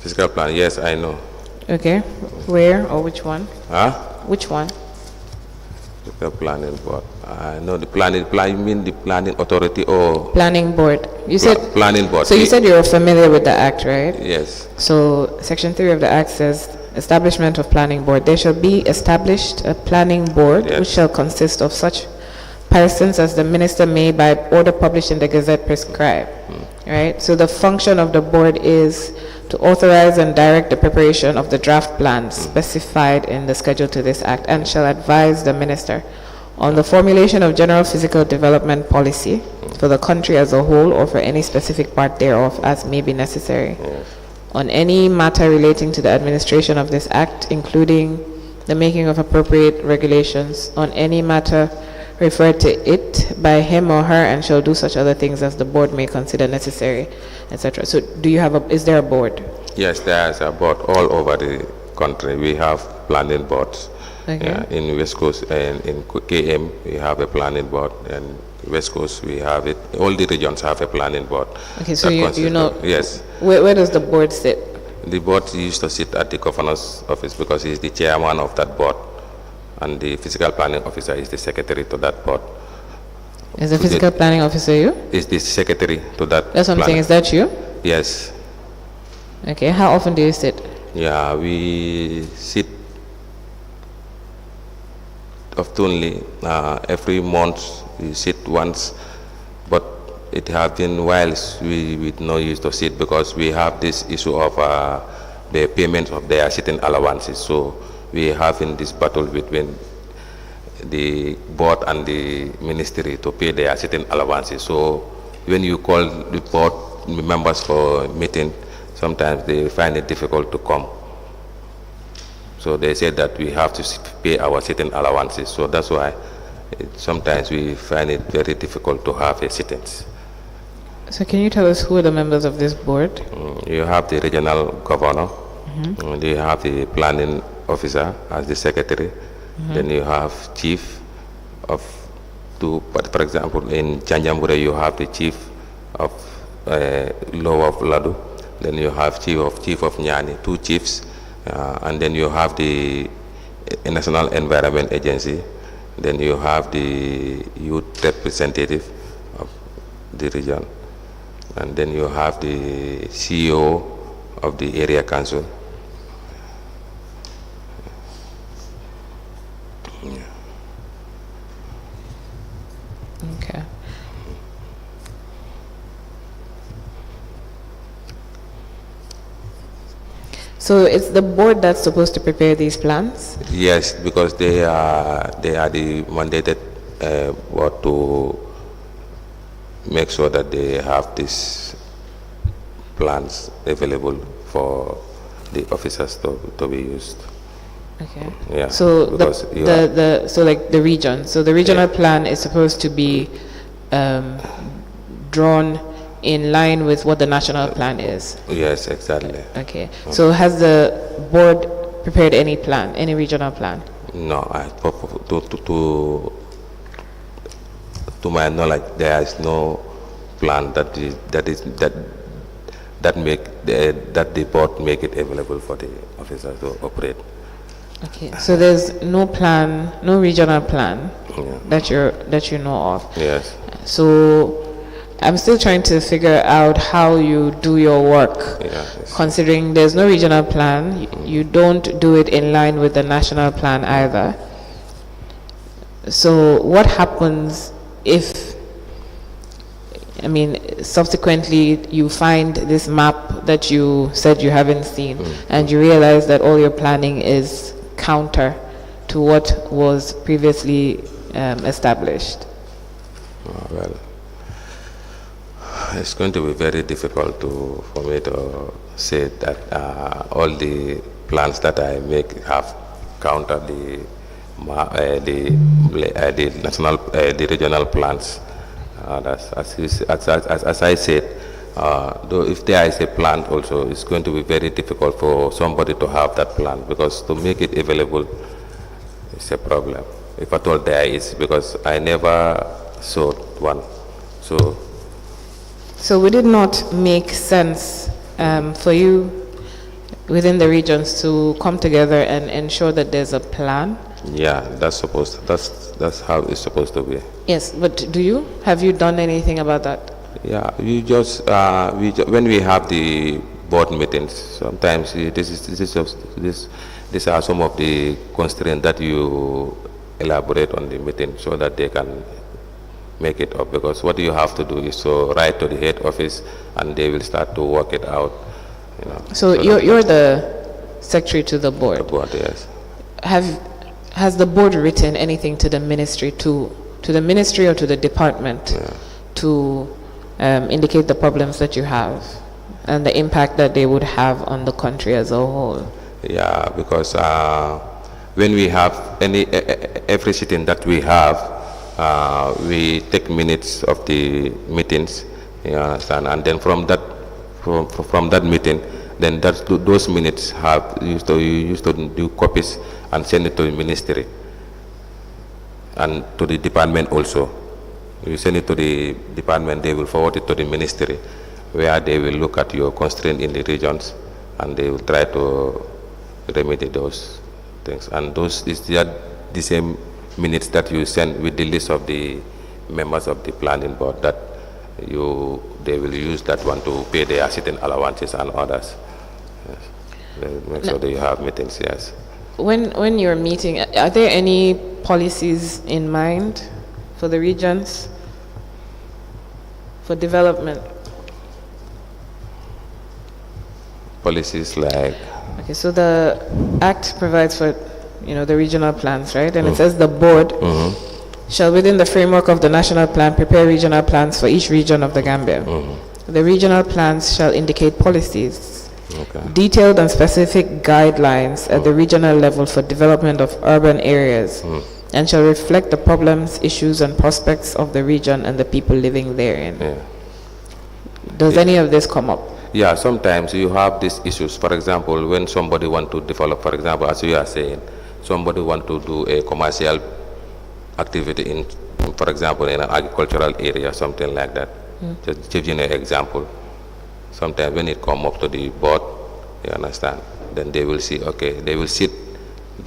Physical plan, yes, I know. Okay. Where or which one? Huh? Which one? Physical planning board. I know the planning, you mean the planning authority or? Planning board. You said planning board. So you said you're familiar with the act, right? Yes. So Section 3 of the act says establishment of planning board. There shall be established a planning board, Yes. which shall consist of such persons as the minister may by order published in the Gazette prescribe. Right? So the function of the board is to authorize and direct the preparation of the draft plans specified in the schedule to this act, and shall advise the minister on the formulation of general physical development policy for the country as a whole or for any specific part thereof as may be necessary, on any matter relating to the administration of this act, including the making of appropriate regulations on any matter referred to it by him or her, and shall do such other things as the board may consider necessary, etc. So do you have is there a board? Yes, there's a board all over the country. We have planning boards. Okay. Yeah, in West Coast and in KM, we have a planning board, and West Coast, we have it. All the regions have a planning board. Okay, so you know. Yes. Where does the board sit? The board used to sit at the governor's office because he's the chairman of that board, and the physical planning officer is the secretary to that board. Is the physical planning officer you? Is the secretary to that. That's what I'm saying. Is that you? Yes. Okay. How often do you sit? Yeah, we sit oftenly. Every month we sit once, but it has been whiles we no used to sit because we have this issue of the payment of their sitting allowances. So we have in this battle between the board and the ministry to pay their sitting allowances. So when you call the board members for meeting, sometimes they find it difficult to come. So they said that we have to pay our sitting allowances. So that's why sometimes we find it very difficult to have a sittings. So can you tell us who are the members of this board? You have the regional governor. You have the planning officer as the secretary. Then you have chief of but for example, in Janjangbureh you have the chief of law of Ladu. Then you have chief of Nyani, 2 chiefs. And then you have the National Environment Agency. Then you have the youth representative of the region. And then you have the CEO of the area council. Okay. So it's the board that's supposed to prepare these plans? Yes, because they are the mandated board to make sure that they have these plans available for the officers to be used. Okay. Yeah. So the region. So the regional plan is supposed to be drawn in line with what the national plan is. Yes, exactly. Okay. So has the board prepared any plan, any regional plan? No, to my knowledge, there is no plan that the board make it available for the officers to operate. Okay. So there's no plan, no regional plan that you know of. Yes. So I'm still trying to figure out how you do your work. Considering there's no regional plan, you don't do it in line with the national plan either. So what happens if, subsequently you find this map that you said you haven't seen, and you realize that all your planning is counter to what was previously established? Well, it's going to be very difficult for me to say that all the plans that I make have countered the national, the regional plans. As I said, though if there is a plan also, it's going to be very difficult for somebody to have that plan, because to make it available is a problem. If at all there is, because I never saw one. So would it not make sense for you within the regions to come together and ensure that there's a plan? Yeah, that's how it's supposed to be. Yes, but have you done anything about that? Yeah, when we have the board meetings, sometimes these are some of the constraints that you elaborate on the meeting so that they can make it up, because what you have to do is to write to the head office and they will start to work it out. So you're the secretary to the board. The board, yes. Has the board written anything to the ministry, to the ministry or to the department, to indicate the problems that you have and the impact that they would have on the country as a whole? Yeah, because when we have every sitting that we have, we take minutes of the meetings, you understand, and then from that meeting, then those minutes you used to do copies and send it to the ministry and to the department also. You send it to the department, they will forward it to the ministry, where they will look at your constraint in the regions and they will try to remedy those things. And those is the same minutes that you send with the list of the members of the planning board, that they will use that one to pay their sitting allowances and others. Yes. They make sure that you have meetings, yes. When you're meeting, are there any policies in mind for the regions, for development? Policies like? Okay, so the Act provides for, the regional plans, right? And it says the board shall, within the framework of the national plan, prepare regional plans for each region of the Gambia. The regional plans shall indicate policies, detailed and specific guidelines at the regional level for development of urban areas, and shall reflect the problems, issues, and prospects of the region and the people living therein. Yeah. Does any of this come up? Yeah, sometimes you have these issues. For example, when somebody want to develop, for example, as you are saying, somebody want to do a commercial activity in, for example, in an agricultural area, something like that. Just give you an example. Sometimes when it come up to the board, you understand, then they will see, okay, they will sit,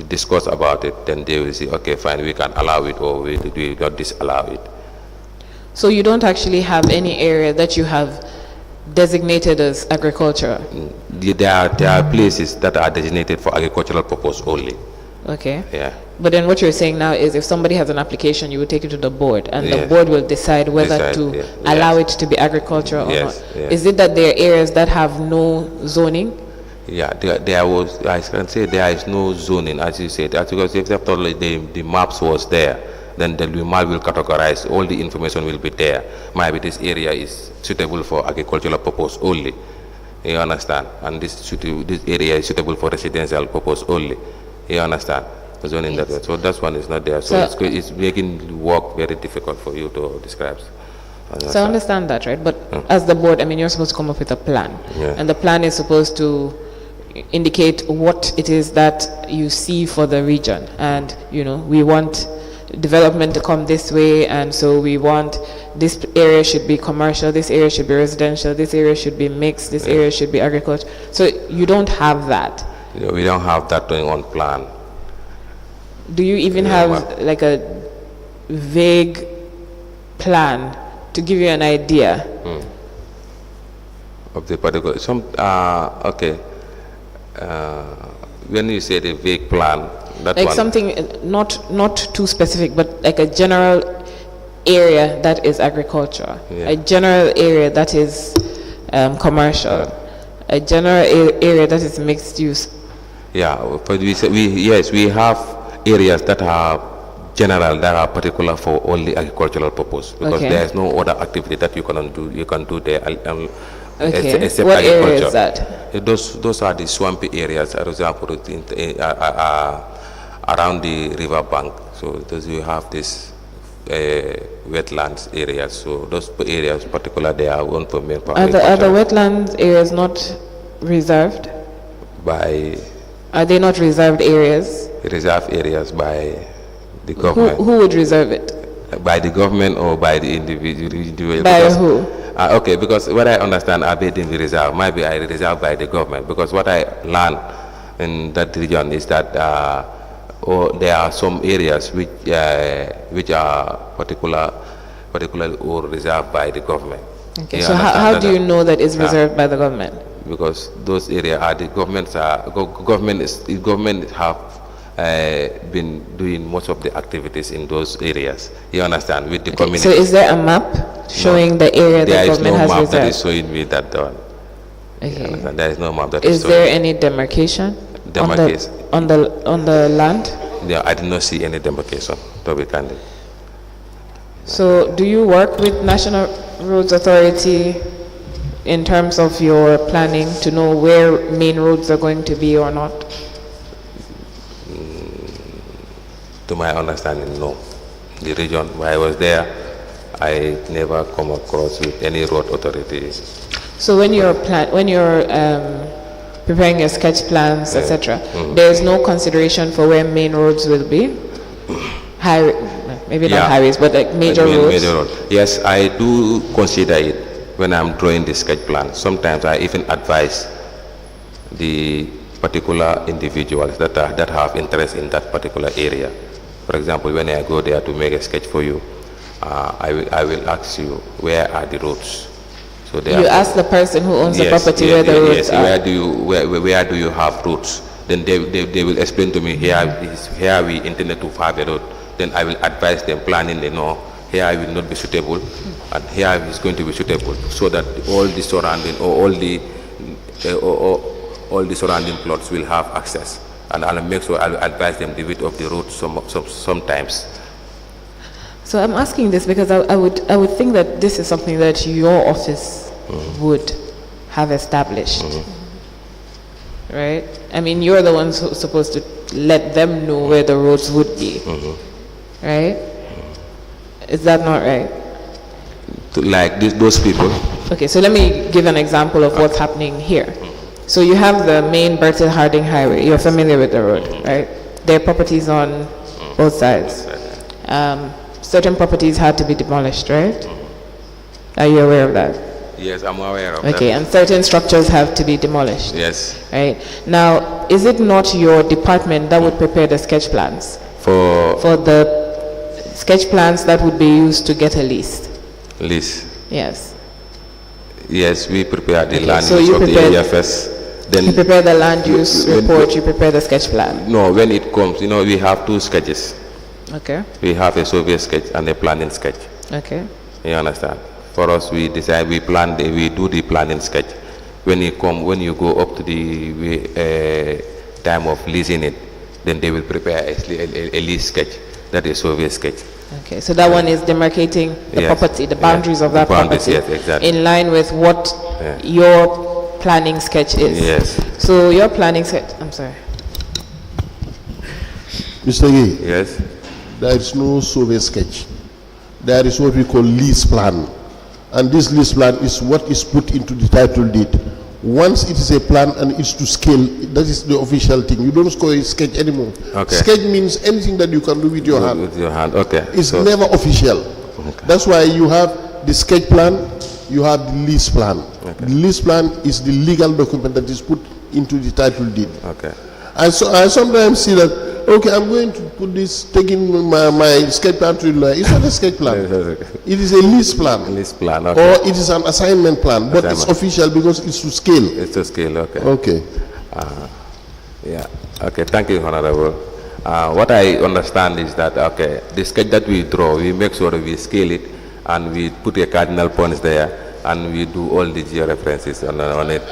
discuss about it, then they will see, okay, fine, we can allow it or we not disallow it. So you don't actually have any area that you have designated as agriculture? There are places that are designated for agricultural purpose only. Okay. Yeah. But then what you're saying now is if somebody has an application, you would take it to the board, and the board will decide whether to allow it to be agriculture or not. Yes. Is it that there are areas that have no zoning? Yeah, I can say there is no zoning, as you said. Because if the maps was there, then the map will categorize, all the information will be there. Maybe this area is suitable for agricultural purpose only. You understand? And this area is suitable for residential purpose only. You understand? Zoning that way. So that one is not there. So it's making work very difficult for you to describe. So I understand that, right? But as the board, you're supposed to come up with a plan. Yeah. And the plan is supposed to indicate what it is that you see for the region. And, we want development to come this way, and so we want this area should be commercial, this area should be residential, this area should be mixed, this area should be agriculture. So you don't have that. We don't have that going on plan. Do you even have like a vague plan to give you an idea of the particular when you say the vague plan, that like one, something not too specific, but like a general area that is agriculture, a general area that is commercial, a general area that is mixed use? Yeah, but we have areas that are general, that are particular for only agricultural purpose, because there is no other activity that you can do there except what agriculture. area is that? Those are the swampy areas, for example, around the river bank. So you have this wetlands areas. So those areas, particular, they are one for main. Are the wetlands areas not reserved? Are they not reserved areas? Reserved areas by the government. Who would reserve it? By the government or by the individual? By who? Okay, because what I understand Abedin reserve might be reserved by the government, because what I learned in that region is that there are some areas which are particularly or reserved by the government. Okay, so how do you know that it's reserved by the government? Because those areas are the government have been doing most of the activities in those areas. You understand, with the community. So is there a map showing the area the government has reserved? There is no map that is showing me that done. Okay. There is no map that is there any demarcation on the land? Yeah, I did not see any demarcation, to be candid. So do you work with National Roads Authority in terms of your planning to know where main roads are going to be or not? To my understanding, no. The region where I was there, I never come across with any road authority. So when you're preparing your sketch plans, etc., there is no consideration for where main roads will be? Maybe not highways, but like major roads? Major road. Yes, I do consider it when I'm drawing the sketch plan. Sometimes I even advise the particular individuals that have interest in that particular area. For example, when I go there to make a sketch for you, I will ask you, where are the roads? So you ask the person who owns the property where the roads are. Where do you have roads? Then they will explain to me, here we intended to have a road. Then I will advise them, planning, here I will not be suitable, and here is going to be suitable, so that all the surrounding or all the surrounding plots will have access. And I'll make sure I'll advise them the width of the road sometimes. So I'm asking this because I would think that this is something that your office would have established, right? I mean, you're the ones who are supposed to let them know where the roads would be, right? Is that not right? Like those people. Okay, so let me give an example of what's happening here. So you have the main Bertha Harding Highway. You're familiar with the road, right? There are properties on both sides. Certain properties had to be demolished, right? Are you aware of that? Yes, I'm aware of that. Okay, and certain structures have to be demolished. Yes. Right. Now, is it not your department that would prepare the sketch plans? For the sketch plans that would be used to get a lease? Lease? Yes. Yes, we prepare the land so use you of the area first. Then you prepare the land use report, you prepare the sketch plan? No, when it comes, we have two sketches. Okay. We have a survey sketch and a planning sketch. Okay. You understand? For us, we decide, we do the planning sketch. When you go up to the time of leasing it, then they will prepare a lease sketch, that is survey sketch. Okay, so that one is demarcating the property, the boundaries of that property, yes, exactly. in line with what your planning sketch is. Yes. So your planning sketch, I'm sorry. Mr. Gaye. Yes. There is no survey sketch. There is what we call lease plan. And this lease plan is what is put into the title deed. Once it is a plan and it's to scale, that is the official thing. You don't call it sketch anymore. Okay. Sketch means anything that you can do with your hand. With your hand, okay. It's never official. Okay. That's why you have the sketch plan, you have the lease plan. Okay. The lease plan is the legal document that is put into the title deed. Okay. And so I sometimes see that, okay, I'm going to put this, taking my sketch plan to the lawyer. It's not a sketch plan. It is a lease plan. A lease plan, okay. Or it is an assignment plan, but it's official because it's to scale. It's to scale, okay. Okay. Yeah. Okay, thank you, Honorable. What I understand is that, okay, the sketch that we draw, we make sure we scale it and we put a cardinal points there and we do all the georeferences on it.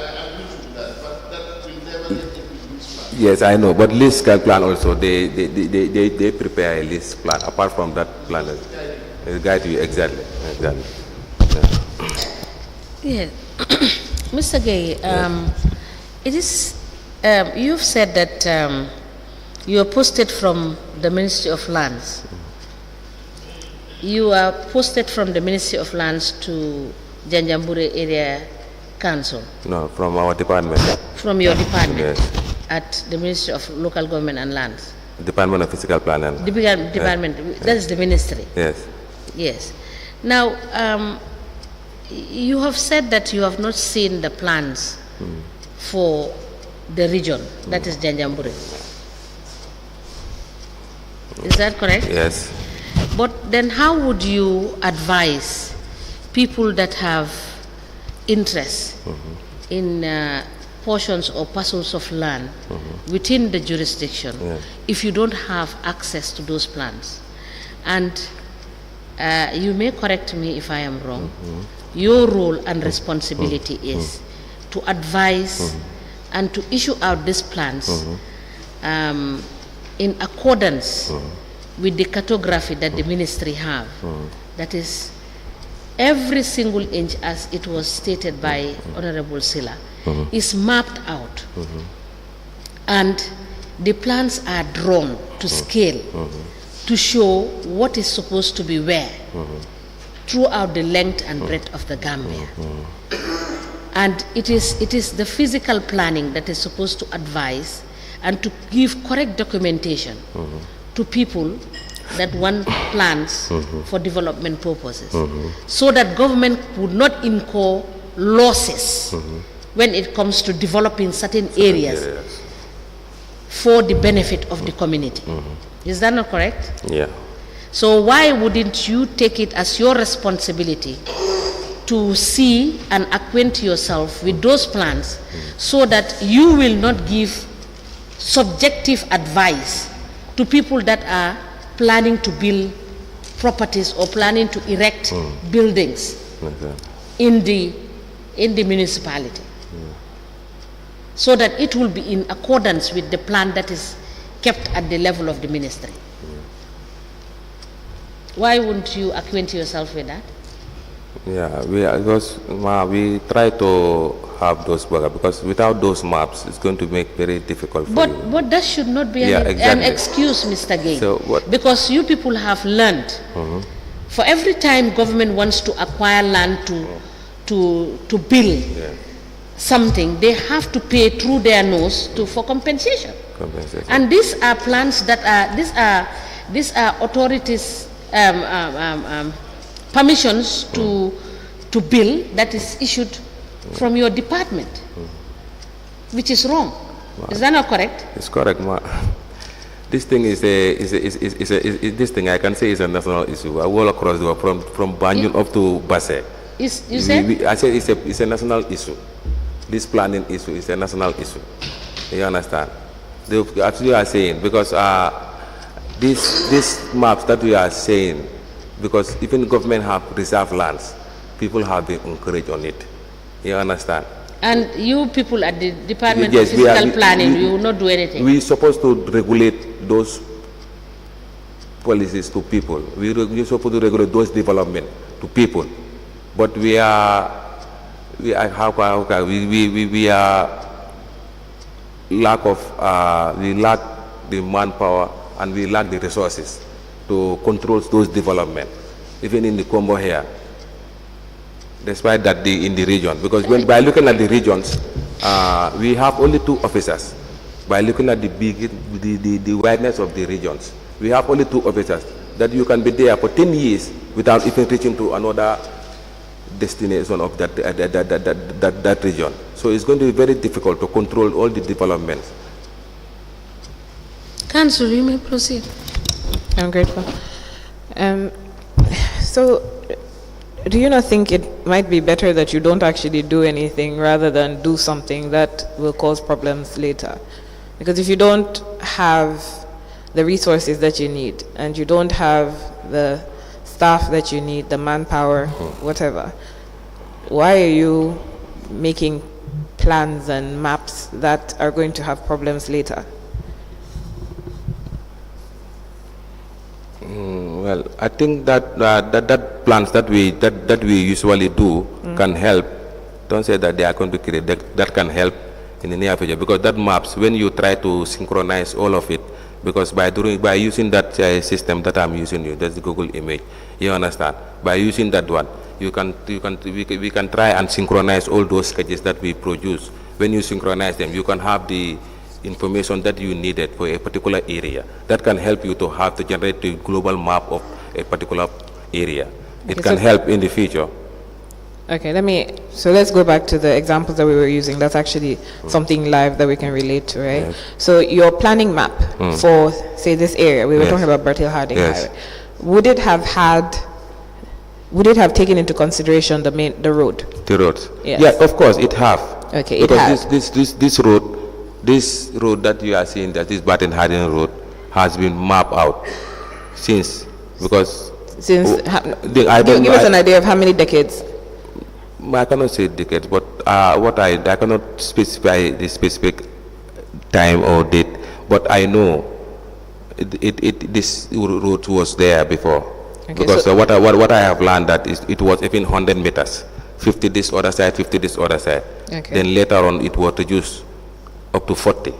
Yes, I know, but list plan also, they prepare a list plan. Apart from that plan, it's guide you exactly. Yeah, Mr. Gaye, it is. You've said that you are posted from the Ministry of Lands. You are posted from the Ministry of Lands to Janjangbureh Area Council. No, from our department. From your department. Yes. At the Ministry of Local Government and Lands. Department of Physical Planning. Department, that is the ministry. Yes. Yes. Now, you have said that you have not seen the plans for the region, that is Janjangbureh. Is that correct? Yes. But then how would you advise people that have interest in portions or parcels of land within the jurisdiction if you don't have access to those plans? And you may correct me if I am wrong. Your role and responsibility is to advise and to issue out these plans in accordance with the cartography that the ministry have. That is, every single inch, as it was stated by Honorable Silla, is mapped out. And the plans are drawn to scale to show what is supposed to be where throughout the length and breadth of the Gambia. And it is the physical planning that is supposed to advise and to give correct documentation to people that want plans for development purposes, so that government would not incur losses when it comes to developing certain areas for the benefit of the community. Is that not correct? Yeah. So why wouldn't you take it as your responsibility to see and acquaint yourself with those plans so that you will not give subjective advice to people that are planning to build properties or planning to erect buildings in the municipality, so that it will be in accordance with the plan that is kept at the level of the ministry? Why wouldn't you acquaint yourself with that? Yeah, we try to have those burgers, because without those maps, it's going to make very difficult for you. But that should not be an excuse, Mr. Gaye. So because you people have learned, for every time government wants to acquire land to build something, they have to pay through their nose for compensation. And these are plans that these are authorities' permissions to build that is issued from your department, which is wrong. Is that not correct? It's correct, ma. This thing this thing I can say is a national issue. All across the world, from Banjul up to Basse. You said? I said it's a national issue. This planning issue is a national issue. You understand? As you are saying, because these maps that we are saying, because even government have reserved lands, people have been encouraged on it. You understand? And you people at the Department of Physical Planning, you will not do anything? We're supposed to regulate those policies to people. We're supposed to regulate those development to people. But we are we lack the manpower and we lack the resources to control those development, even in the Combo here. Despite that, in the region, because by looking at the regions, we have only 2 officers. By looking at the wideness of the regions, we have only 2 officers that you can be there for 10 years without even reaching to another destination of that region. So it's going to be very difficult to control all the developments. Council, you may proceed. I'm grateful. So, do you not think it might be better that you don't actually do anything rather than do something that will cause problems later? Because if you don't have the resources that you need, and you don't have the staff that you need, the manpower, whatever, why are you making plans and maps that are going to have problems later? Well, I think that that plans that we usually do can help. Don't say that they are going to create that can help in the near future, because that maps, when you try to synchronize all of it, because by using that system that I'm using, that's the Google image, you understand, by using that one, we can try and synchronize all those sketches that we produce. When you synchronize them, you can have the information that you needed for a particular area. That can help you to generate the global map of a particular area. It can help in the future. Okay, let's go back to the examples that we were using. That's actually something live that we can relate to, right? Yes. So your planning map for, say, this area, we were talking about Bertil Harding Yes. Highway. Would it have taken into consideration the road? The road. Yes. Yeah, of course it have. Okay, it because had. this road that you are seeing, that is Bertil Harding Road, has been mapped out since, because Give give us an idea of how many decades? I cannot say decades, but I cannot specify the specific time or date, but I know this route was there before. Okay, Because so- what I have learned that it was even 100 meters, 50 this other side, 50 this other side. Okay. Then later on it was reduced up to 40.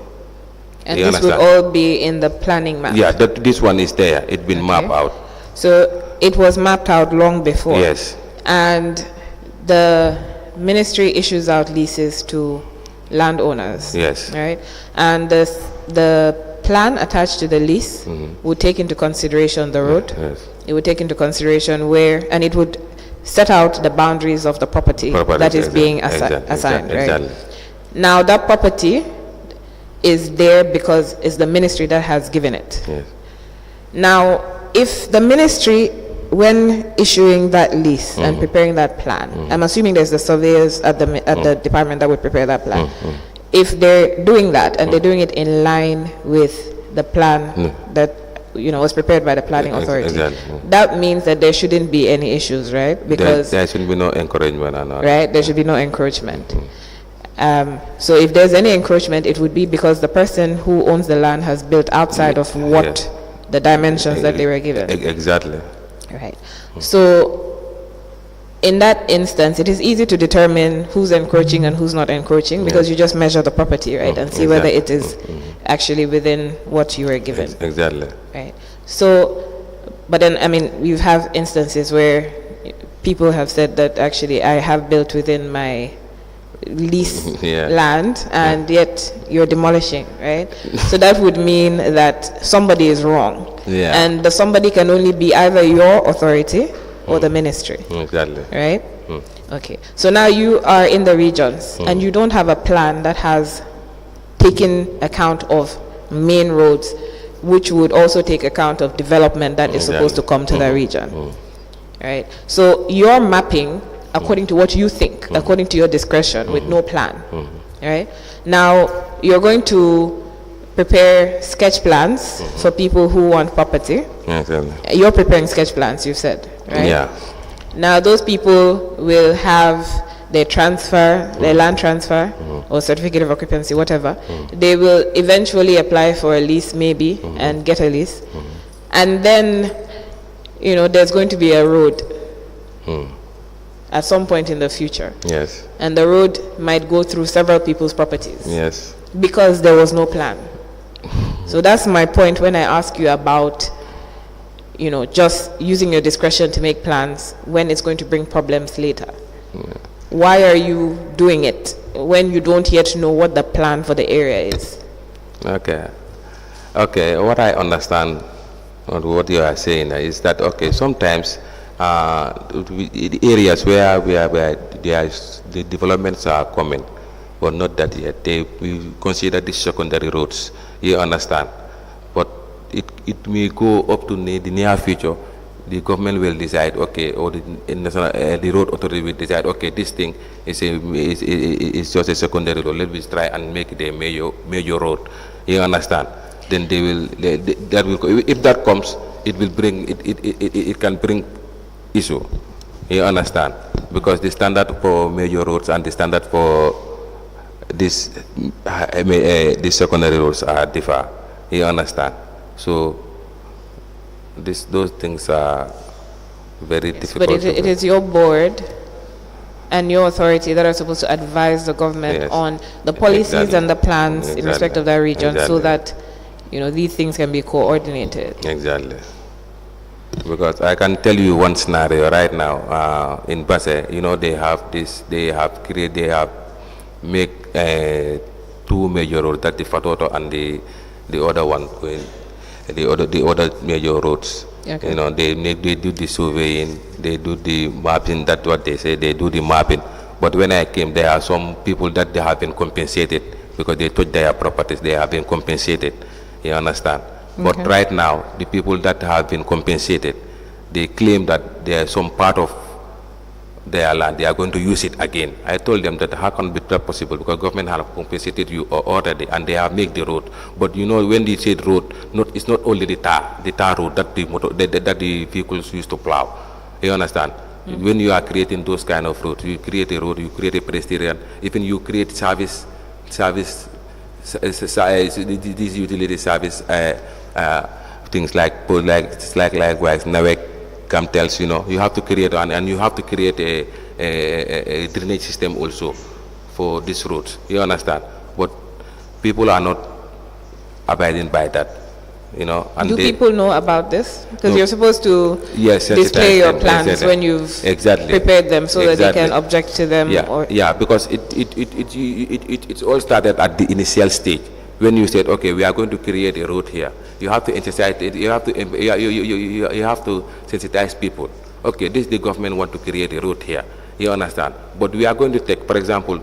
And You this would understand? all be in the planning map? Yeah, this one is there. It's been mapped out. So it was mapped out long before? Yes. And the ministry issues out leases to landowners? Yes. Right? And the plan attached to the lease would take into consideration the road? Yes. It would take into consideration and it would set out the boundaries of the property that is being assigned, right? Exactly. Now that property is there because it's the ministry that has given it. Yes. Now, if the ministry, when issuing that lease and preparing that plan, I'm assuming there's the surveyors at the department that would prepare that plan. If they're doing that and they're doing it in line with the plan that was prepared by the planning authority, Exactly. that means that there shouldn't be any issues, right? Because there should be no encouragement and all. right, there should be no encroachment. So if there's any encroachment, it would be because the person who owns the land has built outside of what the dimensions that they were given. Exactly. Right. So in that instance, it is easy to determine who's encroaching and who's not encroaching because you just measure the property, right, and see whether it is actually within what you were given. Exactly. Right. So, but then, I mean, we have instances where people have said that actually I have built within my lease land and yet you're demolishing, right? So that would mean that somebody is wrong. Yeah. And the somebody can only be either your authority or the ministry, Exactly. right? Okay. So now you are in the regions and you don't have a plan that has taken account of main roads, which would also take account of development that is supposed to come to the region, right? So you're mapping according to what you think, according to your discretion, with no plan, right? Now you're going to prepare sketch plans for people who want property. Exactly. You're preparing sketch plans, you said, right? Yeah. Now those people will have their transfer, their land transfer, or certificate of occupancy, whatever. They will eventually apply for a lease, maybe, and get a lease. And then, there's going to be a road at some point in the future. Yes. And the road might go through several people's properties. Yes. Because there was no plan. So that's my point when I ask you about, just using your discretion to make plans when it's going to bring problems later. Why are you doing it when you don't yet know what the plan for the area is? Okay. What I understand or what you are saying is that sometimes the areas where the developments are coming, but not that yet, we consider these secondary roads. You understand? But it may go up to the near future. The government will decide, or the road authority will decide, this thing is just a secondary road. Let me try and make it a major road. You understand? Then that will. If that comes, it will bring it can bring issue. You understand? Because the standard for major roads and the standard for these secondary roads are different. You understand? So those things are very difficult. But it is your board and your authority that are supposed to advise the government on the policies and the plans in respect of that region, so that these things can be coordinated. Exactly. Because I can tell you one scenario right now in Basse. They have make 2 major roads, that the Fatoto and the other one going, the other major roads. Okay. You know, they do the surveying, they do the mapping. That's what they say. They do the mapping. But when I came, there are some people that they have been compensated because they touched their properties. They have been compensated. You understand? But Okay. right now, the people that have been compensated, they claim that there is some part of their land, they are going to use it again. I told them that how can it be possible, because government have compensated you already and they have made the road. But you know, when they say road, it's not only the tar road that the vehicles used to plow. You understand? When you are creating those kind of roads, you create a road, you create a pedestrian, even you create service, these utility service things like likewise NAWEC, tells, you know, you have to create and you have to create a drainage system also for these roads. You understand? But people are not abiding by that, you know. And Do people know about this? Because No. you're supposed to Yes, display your them, plans exactly. when you've Exactly. prepared them so that they Exactly. can object to them. Yeah, Or yeah, because it's all started at the initial stage when you said, okay, we are going to create a road here. You have to emphasize it. You have to you have to sensitize people. Okay, this the government want to create a road here. You understand? But we are going to take, for example,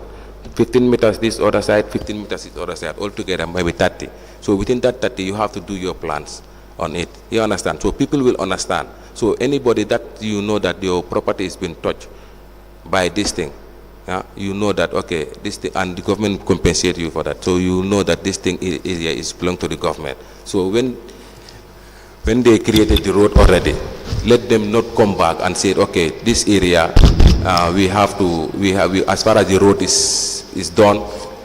15 meters this other side, 15 meters this other side, altogether maybe 30. So within that 30, you have to do your plans on it. You understand? So people will understand. So anybody that you know that your property is being touched by this thing, you know that, okay, this thing, and the government compensate you for that. So you know that this thing is belong to the government. So when they created the road already, let them not come back and say, okay, this area we have as far as the road is done,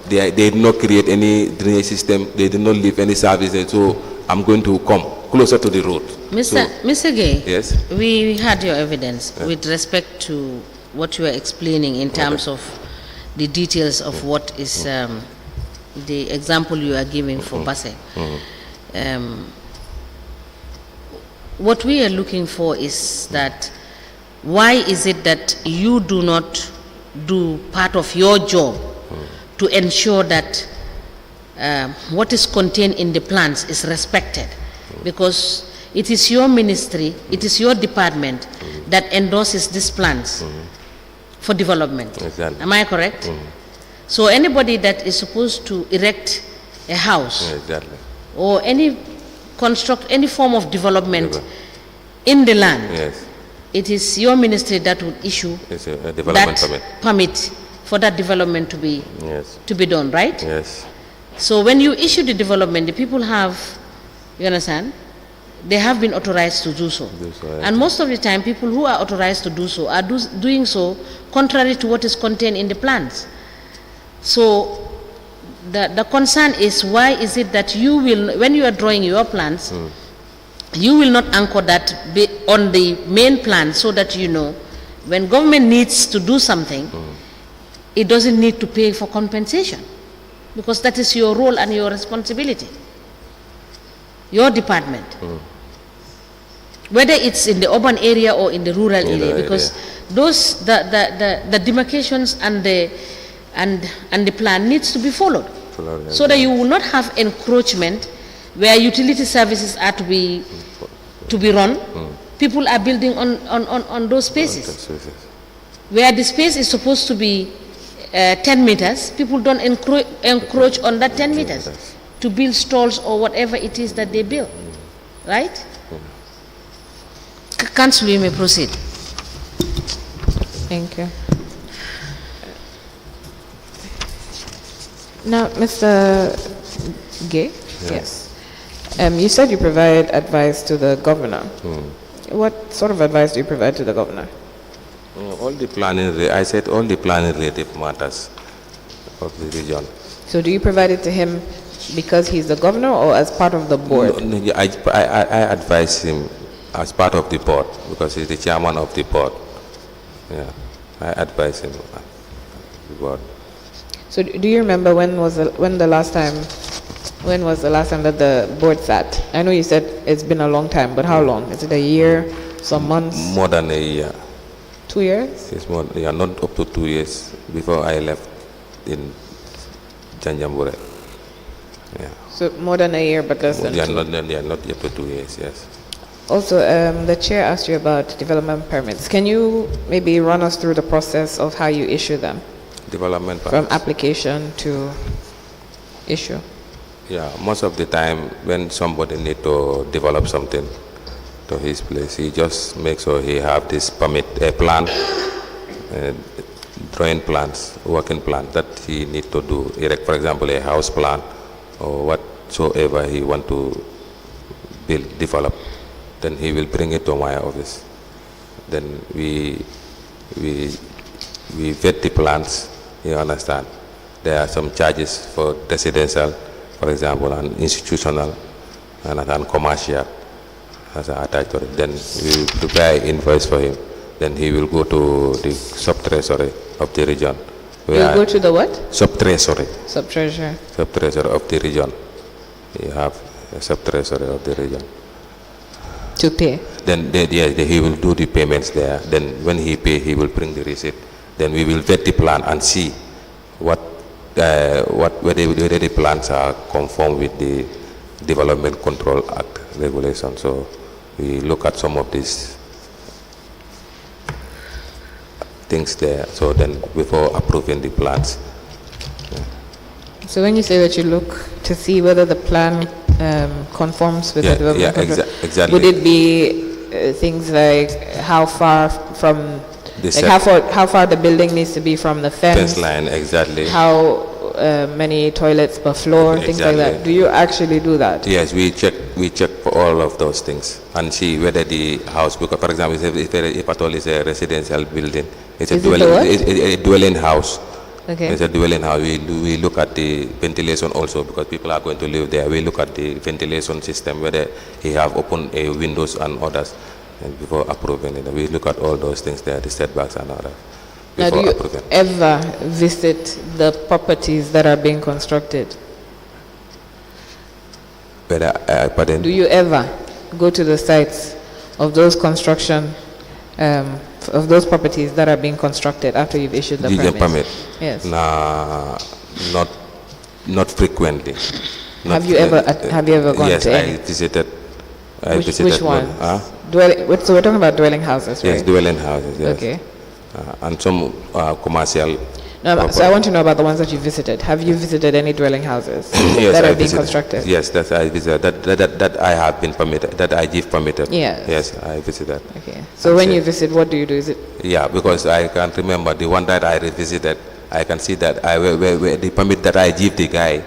they did not create any drainage system, they did not leave any service, so I'm going to come closer to the road. Mr. Gaye, yes, we had your evidence with respect to what you are explaining in terms of the details of what is the example you are giving for Basse. What we are looking for is that why is it that you do not do part of your job to ensure that what is contained in the plans is respected? Because it is your ministry, it is your department that endorses these plans for development. Exactly. Am I correct? So anybody that is supposed to erect a house exactly. or construct any form of development in the land, Yes, it is your ministry that would issue it's a development that permit for that development to be Yes, done, right? yes, So when you issue the development, the people have, you understand, they have been authorized to do so. And most of the time, people who are authorized to do so are doing so contrary to what is contained in the plans. So the concern is, why is it that you will, when you are drawing your plans, you will not anchor that on the main plan, so that you know when government needs to do something, it doesn't need to pay for compensation, because that is your role and your responsibility, your department, whether it's in the urban area or in the rural area, because those the demarcations and the plan needs to be followed, so that you will not have encroachment where utility services are to be run. People are building on those spaces where the space is supposed to be 10 meters. People don't encroach on that 10 meters to build stalls or whatever it is that they build, right? Council, you may proceed. Thank you. Now, Mr. Gaye, yes. You said you provide advice to the governor. What sort of advice do you provide to the governor? all the planning, I said all the planning related matters of the region. So do you provide it to him because he's the governor or as part of the board? No, I advise him as part of the board because he's the chairman of the board. Yeah, I advise him the board. So do you remember when was the last time that the board sat? I know you said it's been a long time, but how long? Is it a year, some months? More than a year. 2 years? It's more, yeah, not up to 2 years before I left in Janjangbureh. Yeah. So more than a year, but less than Yeah, two. not up to 2 years, yes. Also, the chair asked you about development permits. Can you maybe run us through the process of how you issue them? Development From permits. application to issue? Yeah, most of the time when somebody need to develop something to his place, he just makes sure he have this permit, a plan, drawing plans, working plan that he need to do. Erect, for example, a house plan or whatsoever he want to build, develop. Then he will bring it to my office. Then we vet the plans. You understand? There are some charges for residential, for example, and institutional and commercial as attached to it. Then we prepare an invoice for him. Then he will go to the sub-treasury of the region. You'll go to the what? Sub-treasury. Sub-treasurer. Sub-treasury of the region. You have a sub-treasury of the region. To pay? Then he will do the payments there. Then when he pay, he will bring the receipt. Then we will vet the plan and see whether the plans are conform with the Development Control Act regulation. So we look at some of these things there. So then before approving the plans. So when you say that you look to see whether the plan conforms with the development control, exactly. would it be things like how far from how far the building needs to be from the fence line, exactly. How many toilets per floor, things like that? Do you actually do that? Yes, we check for all of those things and see whether the house, because for example, if at all it's a residential building, it's a dwelling house. Okay. It's a dwelling house. We look at the ventilation also, because people are going to live there. We look at the ventilation system, whether he have open windows and others, and before approving it. We look at all those things there, the setbacks and others. Now, do you ever visit the properties that are being constructed? Pardon? Do you ever go to the sites of those construction of those properties that are being constructed after you've issued the permit? Yes. Nah, not frequently. Have you ever gone yes, to any? I visited. Which ones? So we're talking about dwelling houses, right? Yes, dwelling houses. Yes. Okay. And some commercial. No, so I want to know about the ones that you visited. Have you visited any dwelling houses yes, that are being constructed? Yes, that I visited. That I have been permitted. That I give permitted. Yes. Yes, I visited. Okay. So when you visit, what do you do? Is it? Yeah, because I can't remember the one that I revisited. I can see that where the permit that I give the guy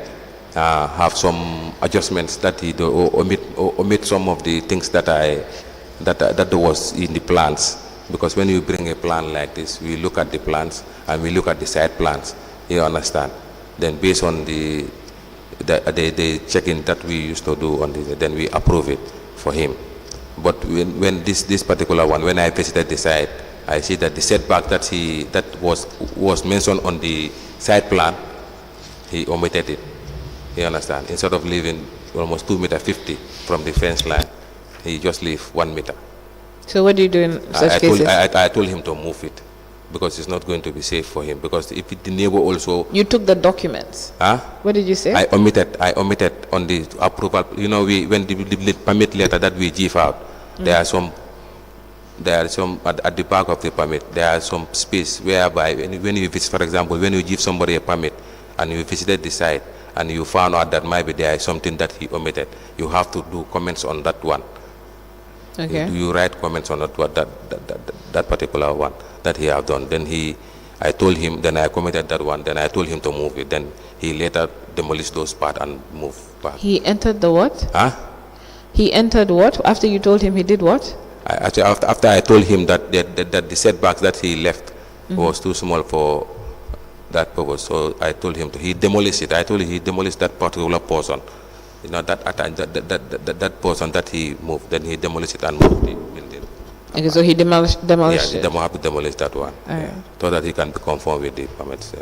have some adjustments that he do, or omit some of the things that was in the plans. Because when you bring a plan like this, we look at the plans and we look at the side plans. You understand? Then based on the checking that we used to do on this, then we approve it for him. But when this particular one, when I visited the site, I see that the setback that was mentioned on the side plan, he omitted it. You understand? Instead of leaving almost 2.50 meters from the fence line, he just leave 1 meter. So what do you do in such cases? I told him to move it, because it's not going to be safe for him. Because if the neighbor also... You took the documents? Huh? What did you say? I omitted on the approval. You know, when the permit letter that we give out, there are some at the back of the permit, there are some space whereby when you visit, for example, when you give somebody a permit and you visited the site and you found out that maybe there is something that he omitted, you have to do comments on that one. Okay. You write comments on that particular one that he have done. Then I told him, then I commented that one, then I told him to move it. Then he later demolished those parts and moved back. He entered the what? Huh? He entered what? After you told him he did what? After I told him that the setbacks that he left was too small for that purpose, so I told him he demolished it. I told him he demolished that particular portion. You know, that portion that he moved, then he demolished it and moved the building. Okay, so he demolished it. Yeah, he have to demolish that one, so that he can conform with the permits.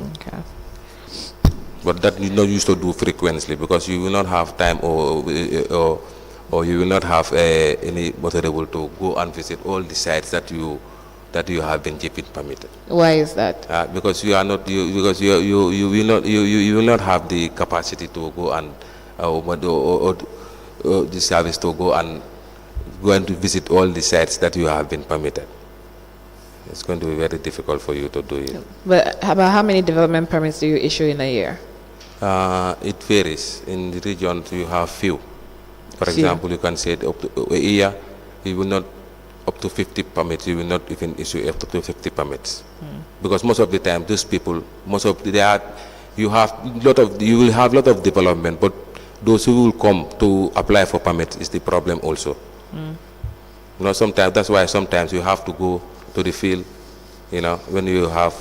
Okay. But that you not used to do frequently, because you will not have time or you will not have any material to go and visit all the sites that you have been given permitted. Why is that? Because you will not have the capacity to go and the service to go and going to visit all the sites that you have been permitted. It's going to be very difficult for you to do it. But about how many development permits do you issue in a year? It varies. In the region, you have few. For Few. example, you can say up to a year, you will not up to 50 permits. You will not even issue up to 50 permits, because most of the time, those people, you will have lot of development, but those who will come to apply for permits is the problem also. You know, sometimes that's why sometimes you have to go to the field. You know, when you have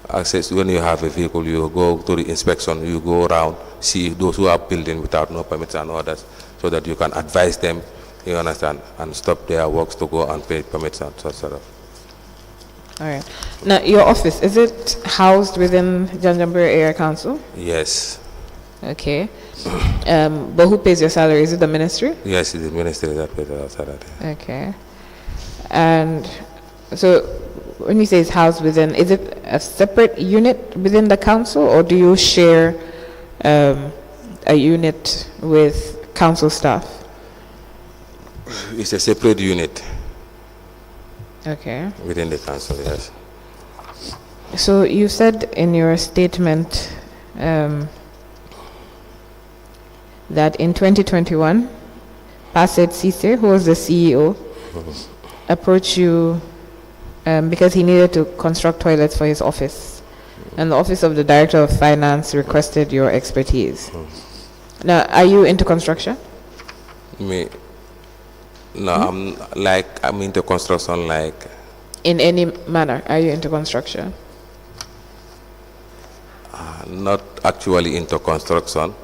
access, when you have a vehicle, you go to the inspection, you go around, see those who are building without no permits and others, so that you can advise them, you understand, and stop their works to go and pay permits and sort of. All right. Now, your office, is it housed within Janjangbureh Area Council? Yes. Okay. But who pays your salary? Is it the ministry? Yes, it's the ministry that pays our salary. Okay. And so when you say it's housed within, is it a separate unit within the council, or do you share a unit with council staff? It's a separate unit Okay. within the council, yes. So you said in your statement that in 2021, Passet Cisse, who was the CEO, approached you because he needed to construct toilets for his office, and the office of the director of finance requested your expertise. Now, are you into construction? Me, no, I'm into construction, like, In any manner, are you into construction? not actually into construction.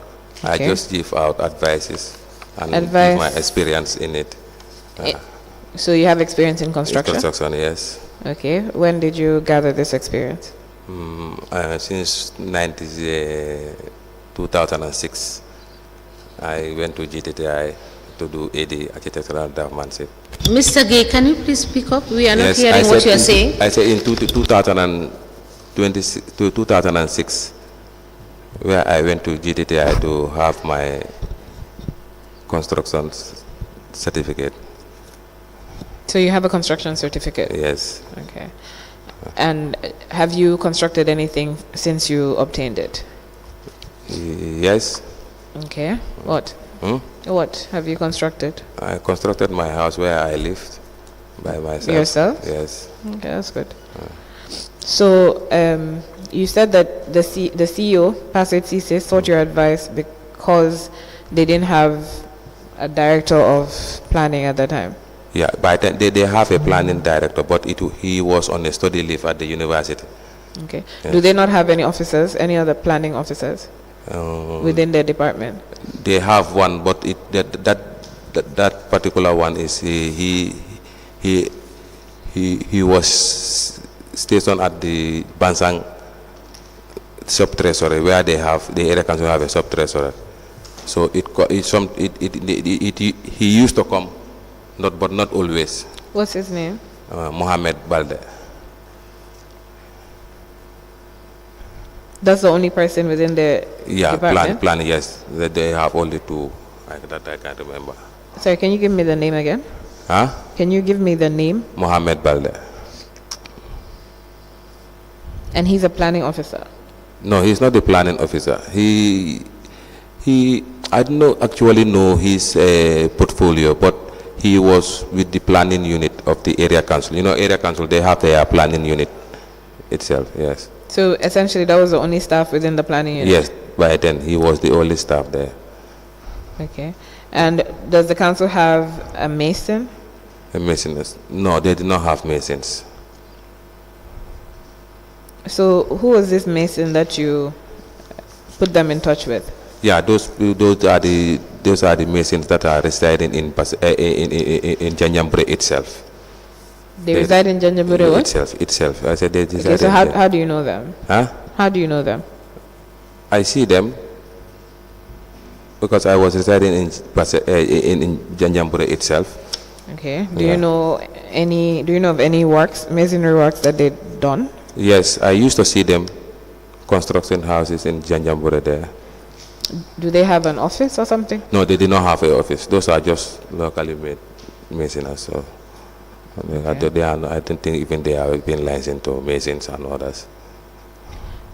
I Okay. just give out advices and Advice. give my experience in it. So you have experience in construction? Construction, yes. Okay. When did you gather this experience? Since 2006, I went to GTTI to do AD, architectural draftsmanship. Mr. Gaye, can you please speak up? We are not Yes, hearing what you are saying. I said in 2006, where I went to GTTI to have my construction certificate. So you have a construction certificate? Yes. Okay. And have you constructed anything since you obtained it? Yes. Okay. What? What have you constructed? I constructed my house where I lived by myself. Yourself? Yes. Okay, that's good. So you said that the CEO, Passet Cisse, sought your advice because they didn't have a director of planning at the time. Yeah, by then they have a planning director, but he was on a study leave at the university. Okay. Yes. Do they not have any officers, any other planning officers within their department? They have one, but that particular one is he was stationed at the Bansang sub treasury, where they have the area council have a sub treasury. So he used to come, but not always. What's his name? Mohammed Balde. That's the only person within the department? Plan, yes. They have only two that I can't remember. Sorry, can you give me the name again? Huh? Can you give me the name? Mohammed Balde. And he's a planning officer? No, he's not the planning officer. I don't actually know his portfolio, but he was with the planning unit of the area council. You know, area council, they have their planning unit itself, yes. So essentially that was the only staff within the planning unit? Yes, by then he was the only staff there. Okay. And does the council have a mason? A masonist? No, they did not have masons. So who was this mason that you put them in touch with? Yeah, those are the masons that are residing in Janjangbureh itself. They reside in Janjangbureh what? Itself. I said they reside. Okay, so how do you know them? Huh? How do you know them? I see them because I was residing in Janjangbureh itself. Okay. Do you know of any works, masonry works that they've done? Yes, I used to see them constructing houses in Janjangbureh there. Do they have an office or something? No, they did not have an office. Those are just locally made masoners. So I don't think even they have been licensed to masons and others.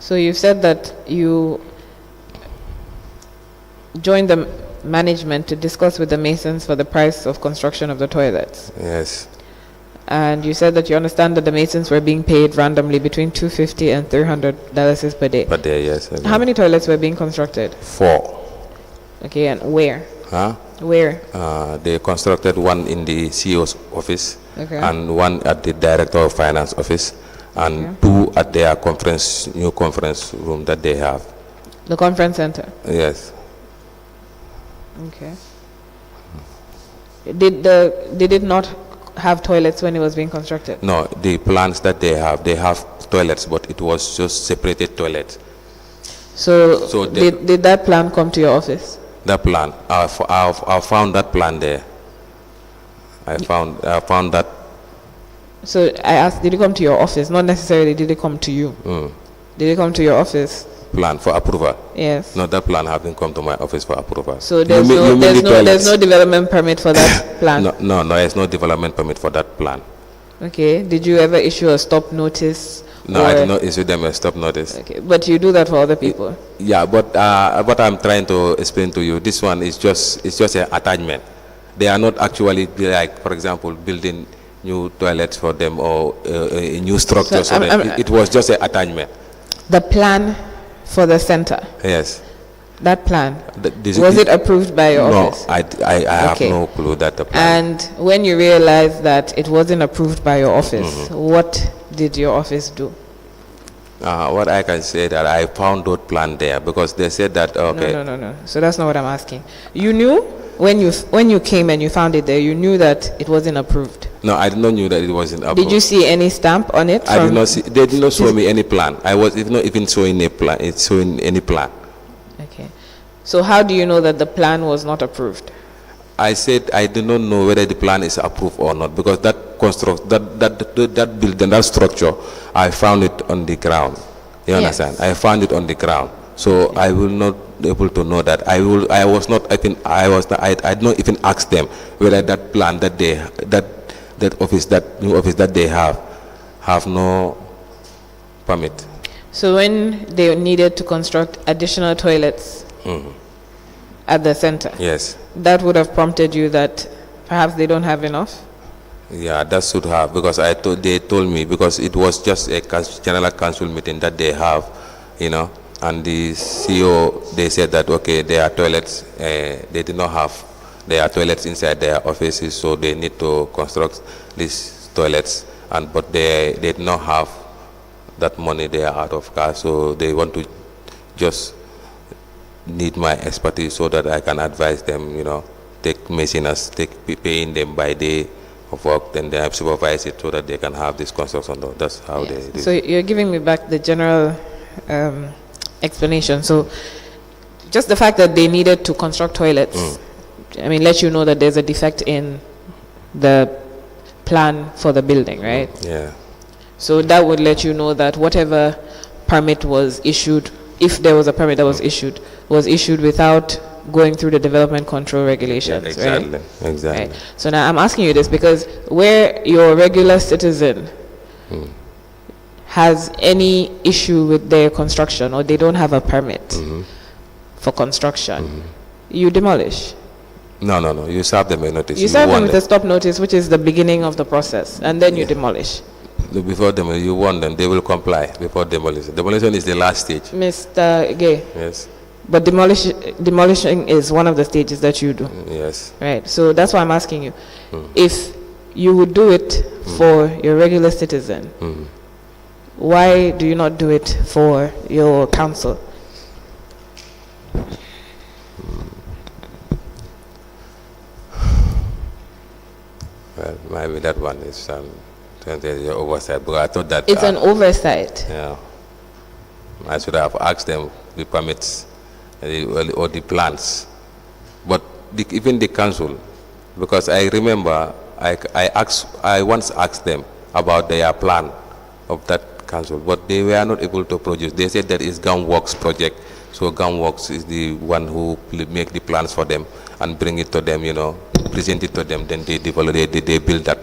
So you said that you joined the management to discuss with the masons for the price of construction of the toilets. Yes. And you said that you understand that the masons were being paid randomly between $250 and $300 per day. Per day, yes. How many toilets were being constructed? 4. Okay, and where? Huh? Where? They constructed one in the CEO's office, Okay. and one at the Director of Finance office, and 2 at their new conference room that they have. The conference center. Yes. Okay. Did it not have toilets when it was being constructed? No, the plans that they have toilets, but it was just separated toilets. So did that plan come to your office? That plan, I found that plan there. I found that. So I asked, did it come to your office? Not necessarily did it come to you. Did it come to your office? Plan for approval. Yes. No, that plan haven't come to my office for approval. So there's no development permit for that plan? No, there's no development permit for that plan. Okay. Did you ever issue a stop notice? No, I did not issue them a stop notice. Okay, but you do that for other people? Yeah, but what I'm trying to explain to you, this one is just an attachment. They are not actually, like, for example, building new toilets for them or a new structure. So it was just an attachment. The plan for the center? Yes. That plan, was it approved by your office? No, I have no clue that the plan. And when you realized that it wasn't approved by your office, what did your office do? What I can say that I found that plan there because they said that, okay. No. So that's not what I'm asking. You knew when you came and you found it there, you knew that it wasn't approved? No, I did not know that it wasn't approved. Did you see any stamp on it? I did not see. They did not show me any plan. I was not even showing a plan. It's showing any plan. Okay. So how do you know that the plan was not approved? I said I do not know whether the plan is approved or not because that building, that structure, I found it on the ground. You understand? I found it on the ground. So I will not be able to know that. I did not even ask them whether that plan that new office that they have no permit. So when they needed to construct additional toilets at the center, yes, that would have prompted you that perhaps they don't have enough? Yeah, that should have, because they told me, because it was just a general council meeting that they have, and the CEO, they said that, okay, there are toilets, they did not have their toilets inside their offices, so they need to construct these toilets, but they did not have that money, they are out of cash, so they want to just need my expertise so that I can advise them, take masoners, paying them by day of work, then they have supervise it so that they can have this construction. That's how they do. So you're giving me back the general explanation. So just the fact that they needed to construct toilets, let you know that there's a defect in the plan for the building, right? Yeah. So that would let you know that whatever permit was issued, if there was a permit that was issued without going through the development control regulations, exactly, right? Exactly. Right. So now I'm asking you this because where your regular citizen has any issue with their construction or they don't have a permit for construction, you demolish. No. You serve them a notice. You serve them with a stop notice, which is the beginning of the process, and then you demolish. Before you warn them, they will comply before demolition. Demolition is the last stage. Mr. Gaye. Yes. But demolishing is one of the stages that you do. Yes. Right. So that's why I'm asking you. If you would do it for your regular citizen, why do you not do it for your council? Well, maybe that one is your oversight, but I thought that it's an oversight. Yeah. I should have asked them the permits or the plans, but even the council, because I remember I once asked them about their plan of that council, but they were not able to produce. They said that it's Gunworks project, so Gunworks is the one who make the plans for them and bring it to them, present it to them, then they develop, they build that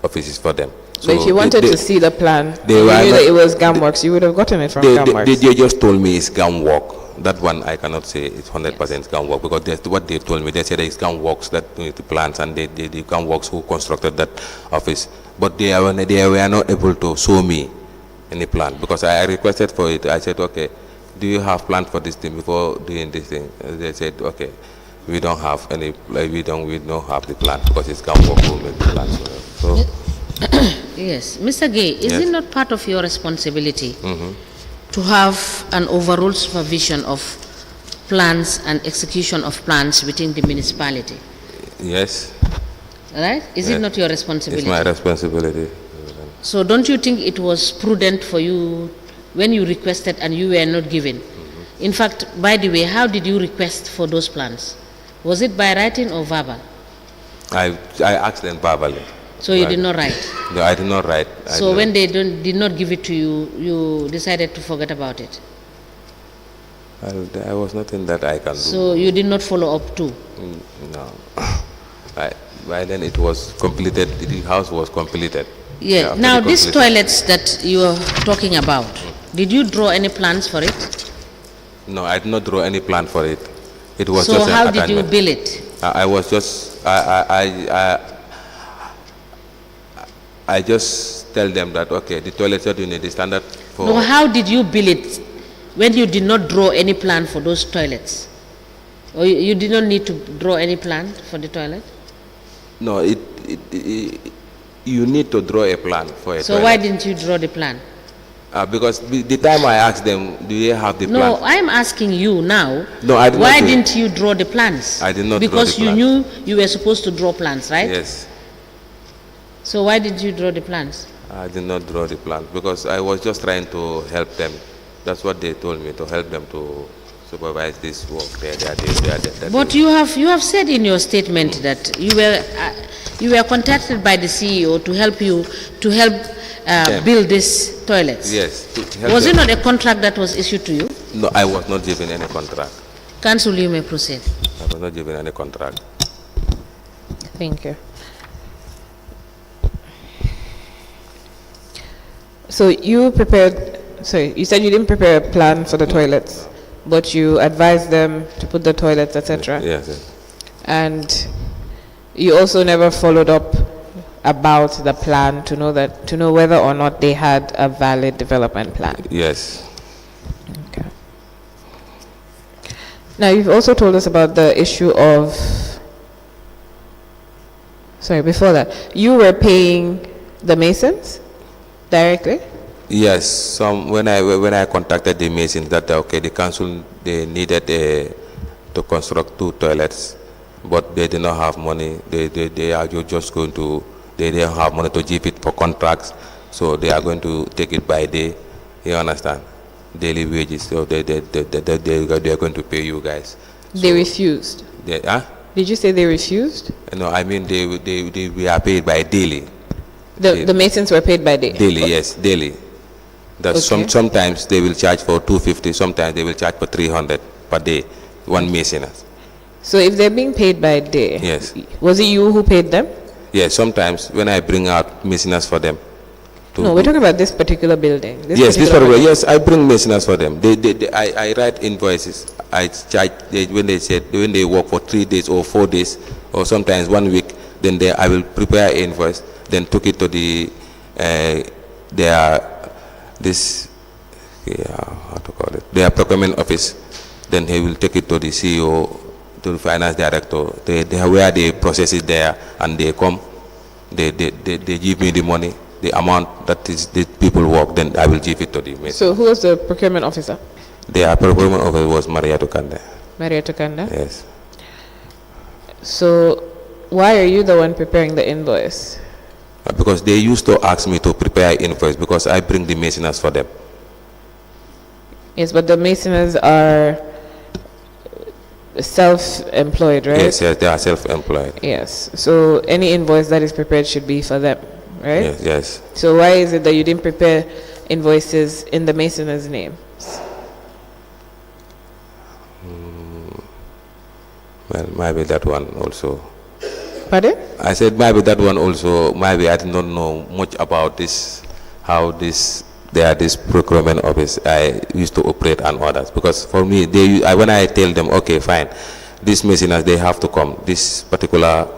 offices for them. So if you wanted to see the plan, they you were knew not- that it was GAMWorks, you would have gotten it from GAMWorks. they just told me it's GAMWorks. That one I cannot say it's 100% GAMWorks, because that's what they told me. They said it's GAMWorks that the plans, and the GAMWorks who constructed that office. But they were not able to show me any plan, because I requested for it. I said, okay, do you have plan for this thing before doing this thing? They said, okay, we don't have any, we don't have the plan, because it's GAMWorks who made the plan. So Yes. Mr. Gaye, is Yes. it not part of your responsibility to have an overall supervision of plans and execution of plans within the municipality? yes, Right? Is it Yes. not your it's responsibility? my responsibility. So don't you think it was prudent for you when you requested and you were not given? In fact, by the way, how did you request for those plans? Was it by writing or verbal? I asked them verbally. So you Right. did not write. No, I did not write. I So did when not- they did not give it to you, you decided to forget about it. I was nothing that I can do. So you did not follow up too. No. By then it was completed, the house was completed. Yeah. After Now the these completion. toilets that you are talking about, did you draw any plans for it? No, I did not draw any plan for it. It was So just an how did you attachment. bill it? I was just, I just tell them that, okay, the toilets that you need, the standard for... No, how did you bill it when you did not draw any plan for those toilets? Or you did not need to draw any plan for the toilet? No, you need to draw a plan for a So toilet. why didn't you draw the plan? Because the time I asked them, do they have the No, plan? I'm asking you now. No, I did why not do it. didn't you draw the plans? I did not draw because the plan. you knew you were supposed to draw plans, right? Yes. So why did you draw the plans? I did not draw the plan because I was just trying to help them. That's what they told me, to help them to supervise this work. But you have said in your statement that you were contacted by the CEO to help build these toilets. Yes. to help Was it them. not a contract that was issued to you? No, I was not given any contract. Council, you may proceed. I was not given any contract. Thank you. So you prepared, sorry, you said you didn't prepare a plan for the toilets, but you advised them to put the toilets, etc. Yes, yes. And you also never followed up about the plan to know whether or not they had a valid development plan. Yes. Okay. Now you've also told us about the issue of, sorry, before that, you were paying the masons directly? Yes. When I contacted the masons that okay, the council they needed to construct 2 toilets, but they did not have money. They are just going to. They don't have money to give it for contracts, so they are going to take it by day. You understand? Daily wages. So they are going to pay you guys. They refused. Did you say they refused? No, I mean we are paid by daily. The masons were paid by day? Daily, yes, daily. That's Okay. sometimes they will charge for 250. Sometimes they will charge for 300 per day. One mason. So if they're being paid by day, Yes. was it you who paid them? Yes, sometimes when I bring out masoners for them. No, we're talking about this particular building. Yes, this particular. Yes, I bring masoners for them. I write invoices. I charge when they work for 3 days or 4 days or sometimes 1 week. Then I will prepare an invoice. Then took it to their procurement office. Then he will take it to the CEO, to the finance director. Where they process it there, and they come. They give me the money, the amount that is the people work. Then I will give it to the mason. So who was the procurement officer? Their procurement officer was Maria Tukande. Maria Tukanda? Yes. So why are you the one preparing the invoice? Because they used to ask me to prepare invoice because I bring the masoners for them. Yes, but the masons are self-employed, right? Yes, they are self-employed. Yes. So any invoice that is prepared should be for them, right? Yes, yes. So why is it that you didn't prepare invoices in the mason's name? Well, maybe that one also. Pardon? I said maybe that one also, maybe I did not know much about this, how this procurement office I used to operate and others. Because for me, when I tell them, okay, fine, these machines, they have to come, this particular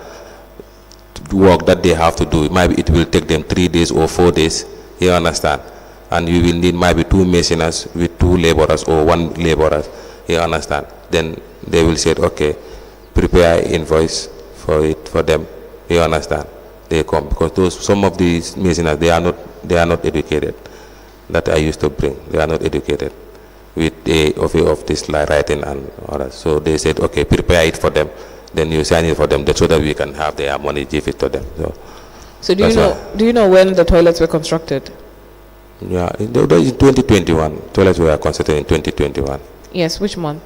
work that they have to do, maybe it will take them 3 days or 4 days, you understand? And you will need maybe 2 machines with 2 laborers or 1 laborer, you understand? Then they will say, okay, prepare invoice for them, you understand? They come, because some of these machines, they are not educated, that I used to bring, they are not educated with of this writing and others. So they said, okay, prepare it for them, then you sign it for them, so that we can have their money, give it to them. So do you know when the toilets were constructed? Yeah, in 2021, toilets were constructed in 2021. Yes, which month?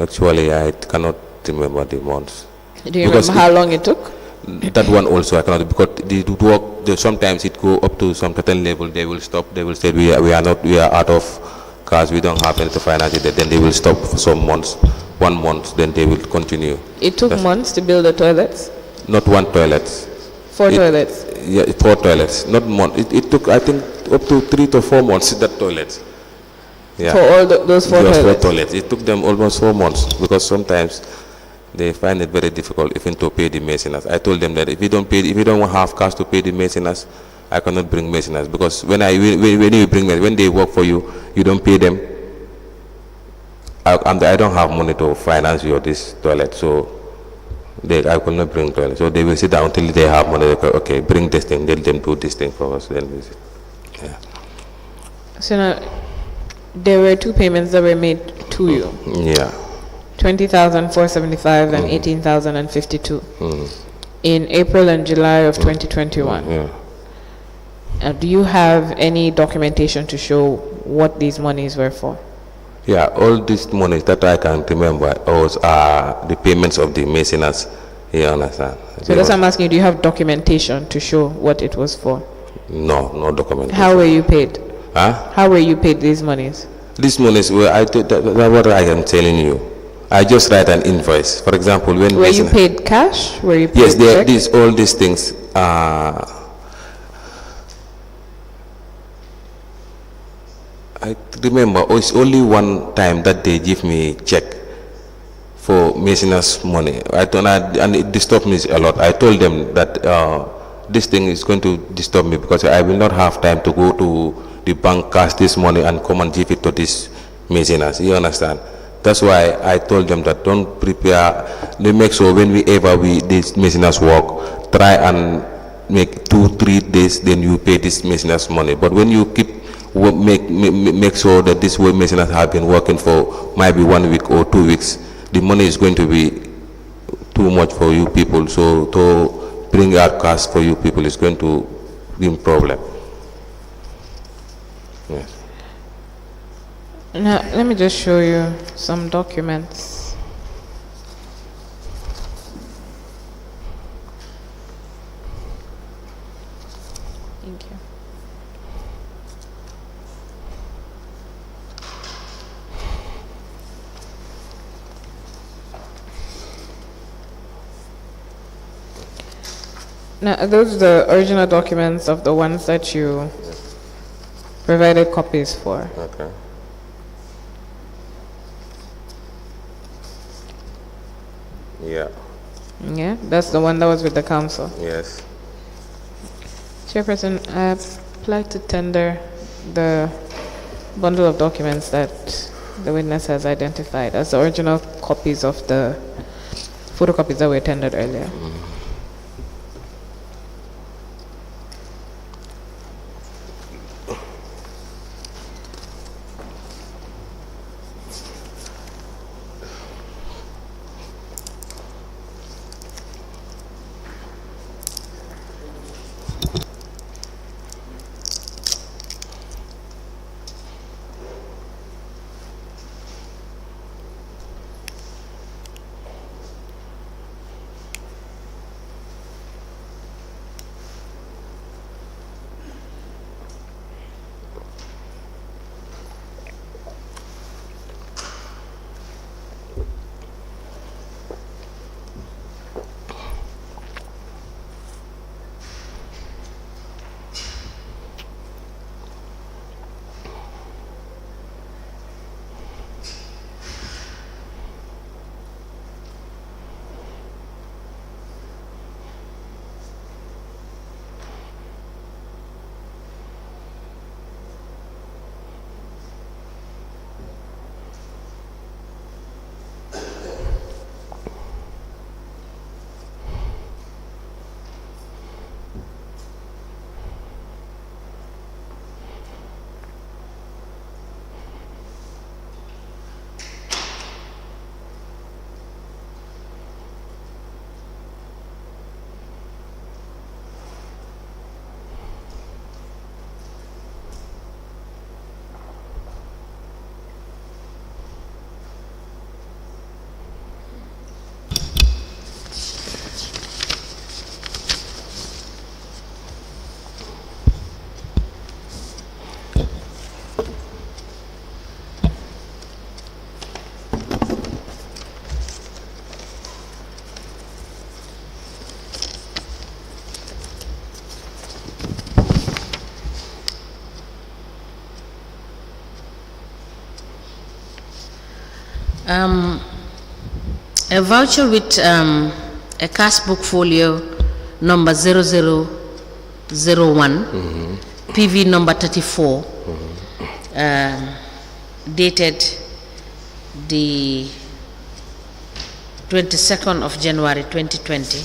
Actually, I cannot remember the months. Do you remember how long it took? That one also I cannot, because the work, sometimes it go up to some certain level, they will stop, they will say we are out of cash, we don't have any to finance it, then they will stop for some months, 1 month, then they will continue. It took months to build the toilets? Not 1 toilet. 4 toilets? Yeah, 4 toilets, not months. It took, I think, up to 3 to 4 months, that toilets. Yeah. For all those 4 toilets? 4 toilets. It took them almost 4 months, because sometimes they find it very difficult even to pay the maintenance. I told them that if you don't have cash to pay the maintenance, I cannot bring maintenance, because when you bring them, when they work for you, you don't pay them. I don't have money to finance this toilet, so I could not bring toilet. So they will sit down until they have money. They go, okay, bring this thing. Let them do this thing for us. Then we sit. Yeah. So now, there were 2 payments that were made to you. Yeah. 20,475 and 18,052 in April and July of 2021. Yeah. Do you have any documentation to show what these monies were for? Yeah, all these monies that I can remember are the payments of the maintenance. You understand? So that's what I'm asking you. Do you have documentation to show what it was for? No documentation. How were you paid? Huh? How were you paid these monies? These monies, that's what I am telling you. I just write an invoice. For example, when were you paid cash? Were you paid yes, all these things. I remember it's only one time that they give me check for maintenance money. And it disturbed me a lot. I told them that this thing is going to disturb me, because I will not have time to go to the bank, cash this money and come and give it to this maintenance. You understand? That's why I told them that don't prepare. They make sure whenever this maintenance work, try and make 2-3 days, then you pay this maintenance money. But when you make sure that this maintenance have been working for maybe 1 week or 2 weeks, the money is going to be too much for you people. So to bring out cash for you people is going to be a problem. Yes. Now, let me just show you some documents. Thank you. Now, those are the original documents of the ones that you provided copies for. Okay. Yeah. Yeah, that's the one that was with the council. Yes. Chairperson, I applied to tender the bundle of documents that the witness has identified as the original copies of the photocopies that were tendered earlier. A voucher with a cash book folio number 0001, PV number 34, dated the 22nd of January 2020.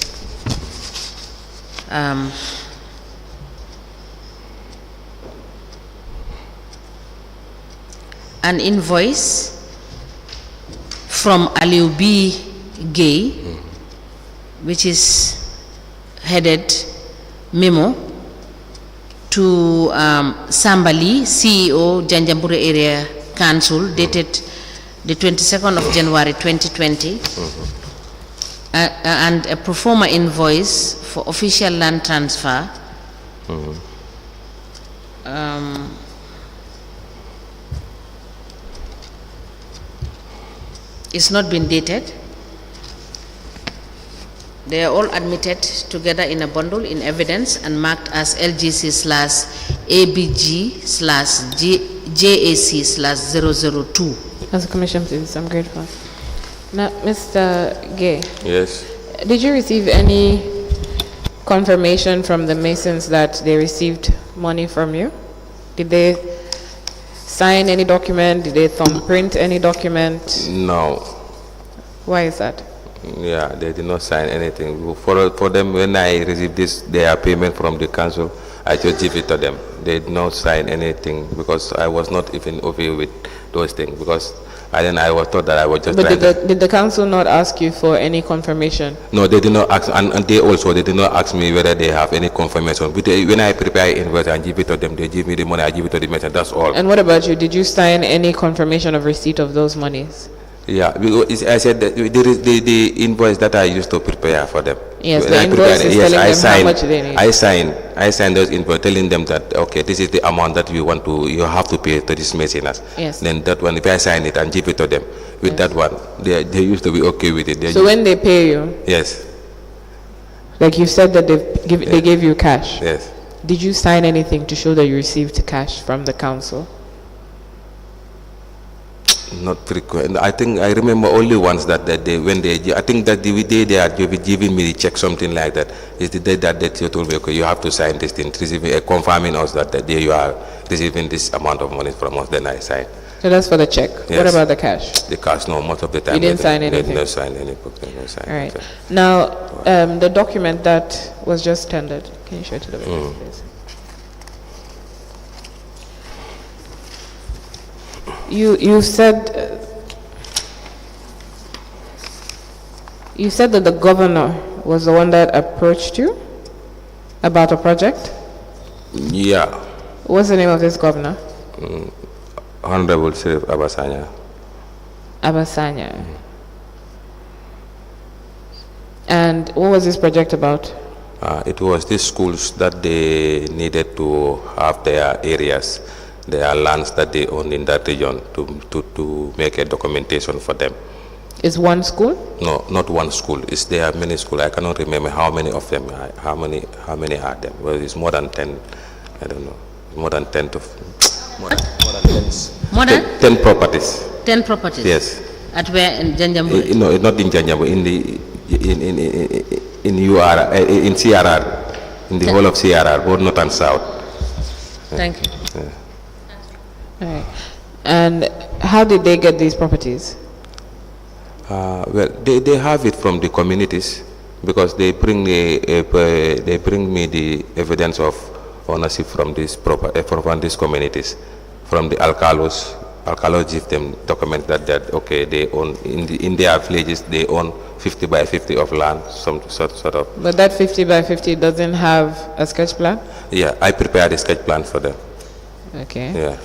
An invoice from Alieu Gaye, which is headed memo to Sambali, CEO, Janjangbureh Area Council, dated the 22nd of January 2020, and a pro forma invoice for official land transfer. It's not been dated. They are all admitted together in a bundle in evidence and marked as LGC/ABG/JAC/002. As a commission, please, I'm grateful. Now, Mr. Gaye. Yes. Did you receive any confirmation from the Masons that they received money from you? Did they sign any document? Did they thumbprint any document? No. Why is that? Yeah, they did not sign anything. For them, when I received their payment from the council, I just give it to them. They did not sign anything because I was not even okay with those things, because I was thought that I was just But trying did the council not ask you for any confirmation? No, they did not ask, and they did not ask me whether they have any confirmation. When I prepare invoice and give it to them, they give me the money, I give it to the merchant, that's all. And what about you? Did you sign any confirmation of receipt of those monies? Yeah, because I said that there is the invoice that I used to prepare for them. Yes, When the I invoice is telling them how much they need. I signed those invoice telling them that, okay, this is the amount that you have to pay to these mercenaries. Yes. Then that one, if I sign it and give it to them, with that one, they used to be okay with it. So when they pay you, yes, like you said that they gave you cash. yes. Did you sign anything to show that you received cash from the council? Not frequent. I think I remember only once that day when I think that the day they are giving me the check, something like that, is the day that they told me, okay, you have to sign this thing, confirming us that the day you are receiving this amount of money from us. Then I signed. So that's for the check. Yes. What about the cash? The cash, no, most of the time. You didn't sign anything? They did not sign any book. They did not sign. All right. Now, the document that was just tendered, can you show it to the witness, please? You said that the governor was the one that approached you about a project? Yeah. What's the name of this governor? Honorable Sheriff Abasanya. Abasanya. And what was this project about? It was these schools that they needed to have their areas, their lands that they own in that region to make a documentation for them. Is one school? No, not one school. There are many schools. I cannot remember how many of them. How many are them? Well, it's more than 10. I don't know. More than 10 to more than 10 properties. 10 properties. Yes. At where in Janjangbureh? No, not in Janjangbureh. In CRR, in the whole of CRR, both north and south. Thank you. Yeah. All right. And how did they get these properties? Well, they have it from the communities, because they bring me the evidence of ownership from these communities, from the alcalos. Alcalos give them documents that okay, they own in their villages, they own 50 by 50 of land, some sort of. But that 50 by 50 doesn't have a sketch plan? Yeah, I prepared a sketch plan for them. Okay. Yeah.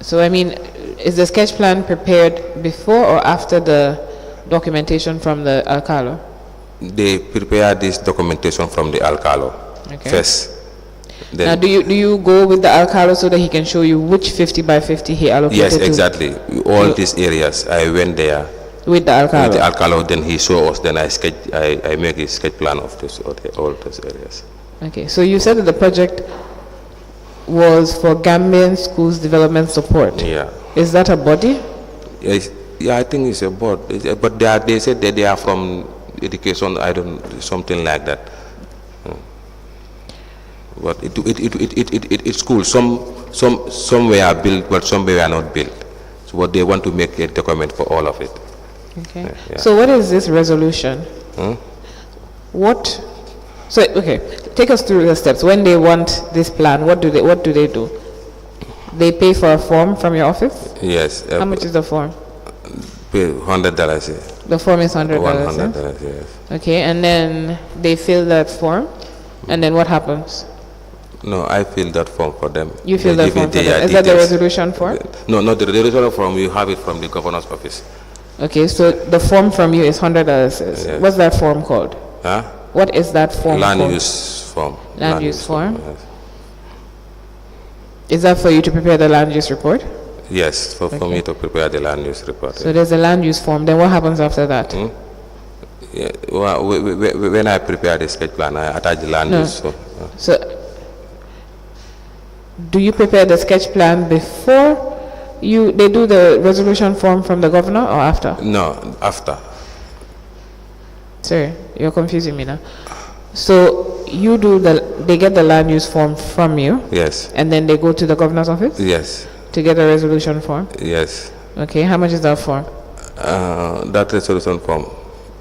So I mean, is the sketch plan prepared before or after the documentation from the alcalo? They prepare this documentation from the alcalo first. Then now, do you go with the alcalo so that he can show you which 50 by 50 he allocated? Yes, exactly. All these areas, I went there with the alcalo. With the alcalo, then he showed us. Then I make a sketch plan of all those areas. Okay, so you said that the project was for Gambian Schools Development Support. Yeah. Is that a body? Yeah, I think it's a board. But they said that they are from education. I don't something like that. But it's cool. Some were built, but some were not built. So what they want to make a document for all of it. Okay. Yeah. So what is this resolution? What? So okay, take us through the steps. When they want this plan, what do they do? They pay for a form from your office? Yes. How much is the form? Pay $100. The form is $100. $100. Yes. Okay, and then they fill that form, and then what happens? No, I fill that form for them. You fill They that give me form for their them. Is that the details. resolution form? No, not the resolution form. You have it from the governor's office. Okay, so the form from you is $100. Yes. What's that form called? Huh? What is that form Land called? use form. Land use form? Yes. Is that for you to prepare the land use report? Yes, for me to prepare the land use report. So there's a land use form. Then what happens after that? Yeah, well, when I prepare the sketch plan, I attach the land use form. So do you prepare the sketch plan before they do the resolution form from the governor or after? No, after. Sorry, you're confusing me now. So they get the land use form from you, Yes. and then they go to the governor's office Yes. to get a resolution form. Yes. Okay, how much is that form? That resolution form.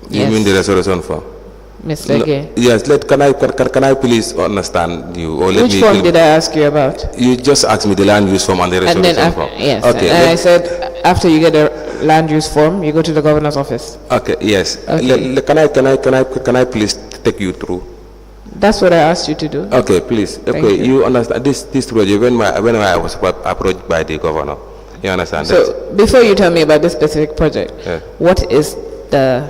You Yes. mean the resolution form? Mr. Gaye. Yes. Can I please understand you, or let Which me? form did I ask you about? You just asked me the land use form and the And resolution then, form. yes, Okay. and I said after you get the land use form, you go to the governor's office. Okay. Yes. Okay. Can I please take you through? That's what I asked you to do. Okay, please. Okay, you. you understand this project when I was approached by the governor. You understand that? So before you tell me about this specific project, Yeah. what is the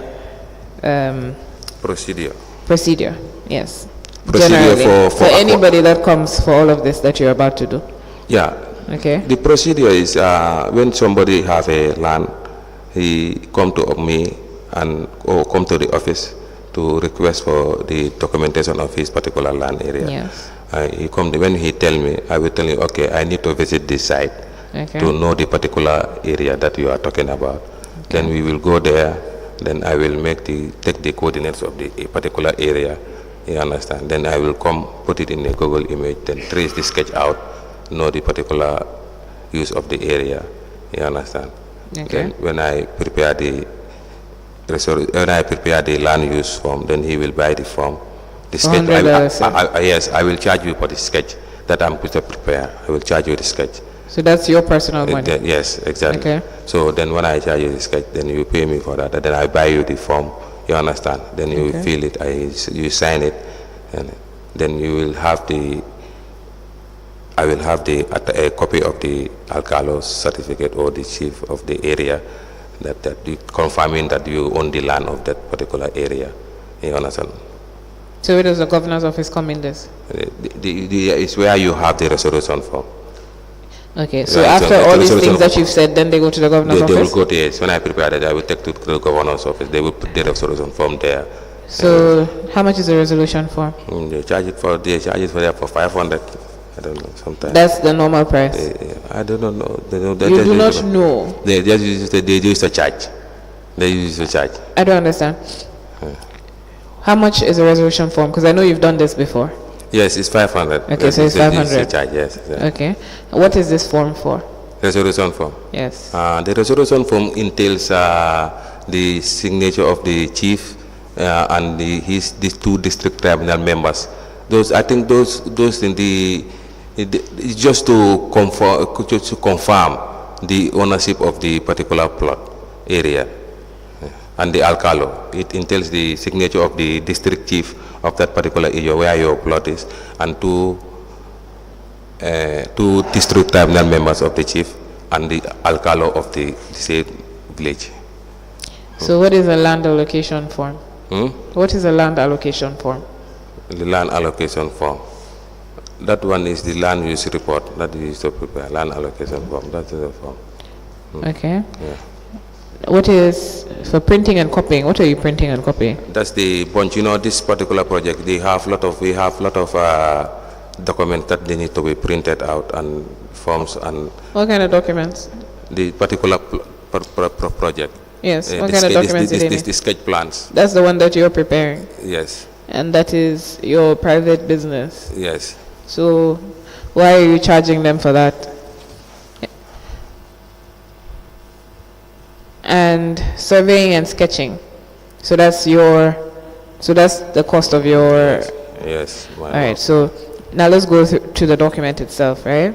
Procedure. procedure? Yes. Procedure Generally, for anybody that comes for all of this that you're about to do. Yeah. Okay. The procedure is when somebody have a land, he come to me or come to the office to request for the documentation of his particular land area. Yes. When he tell me, I will tell him, okay, I need to visit this site to know the particular area that you are talking about. Then we will go there. Then I will take the coordinates of the particular area. You understand? Then I will come put it in a Google image. Then trace the sketch out, know the particular use of the area. You understand? Okay. Then when I prepare the land use form, then he will buy the form. The sketch. Yes, I will charge you for the sketch that I'm going to prepare. I will charge you the sketch. So that's your personal money. Yes, exactly. Okay. So then when I charge you the sketch, then you pay me for that. Then I buy you the form. You understand? Then you fill it. You sign it, and then you will have I will have a copy of the alcalo's certificate or the chief of the area that you confirming that you own the land of that particular area. You understand? So where does the governor's office come in this? It's where you have the resolution form. Okay, so Right, after so all the these resolution things that you've said, then they go to the governor's They will office? go to, yes. When I prepare that, I will take to the governor's office. They will put the resolution form there. So how much is the resolution form? They charge it for there for 500. I don't know, sometimes. That's the normal price. I don't know. You do not know. They just use to charge. They use to charge. I don't understand. How much is a resolution form? Because I know you've done this before. Yes, it's 500. Okay, so it's 500. Charge, yes. Okay. What is this form for? Resolution form. Yes. The resolution form entails the signature of the chief and these two district tribunal members. I think those in it's just to confirm the ownership of the particular plot area. And the alcalo, it entails the signature of the district chief of that particular area where your plot is, and two district tribunal members of the chief and the alcalo of the said village. So what is a land allocation form? What is a land allocation form? The land allocation form. That one is the land use report that you used to prepare. Land allocation form. That is the form. Okay. Yeah. What is for printing and copying? What are you printing and copying? That's the bunch. This particular project, we have lot of documents that they need to be printed out, and forms, and What kind of documents? the particular project. Yes. What The kind of sketch- documents did they need? the sketch plans. That's the one that you're preparing, Yes, and that is your private business. yes. So why are you charging them for that? And surveying and sketching. So that's the cost of your. Yes. All right. So now let's go to the document itself, right?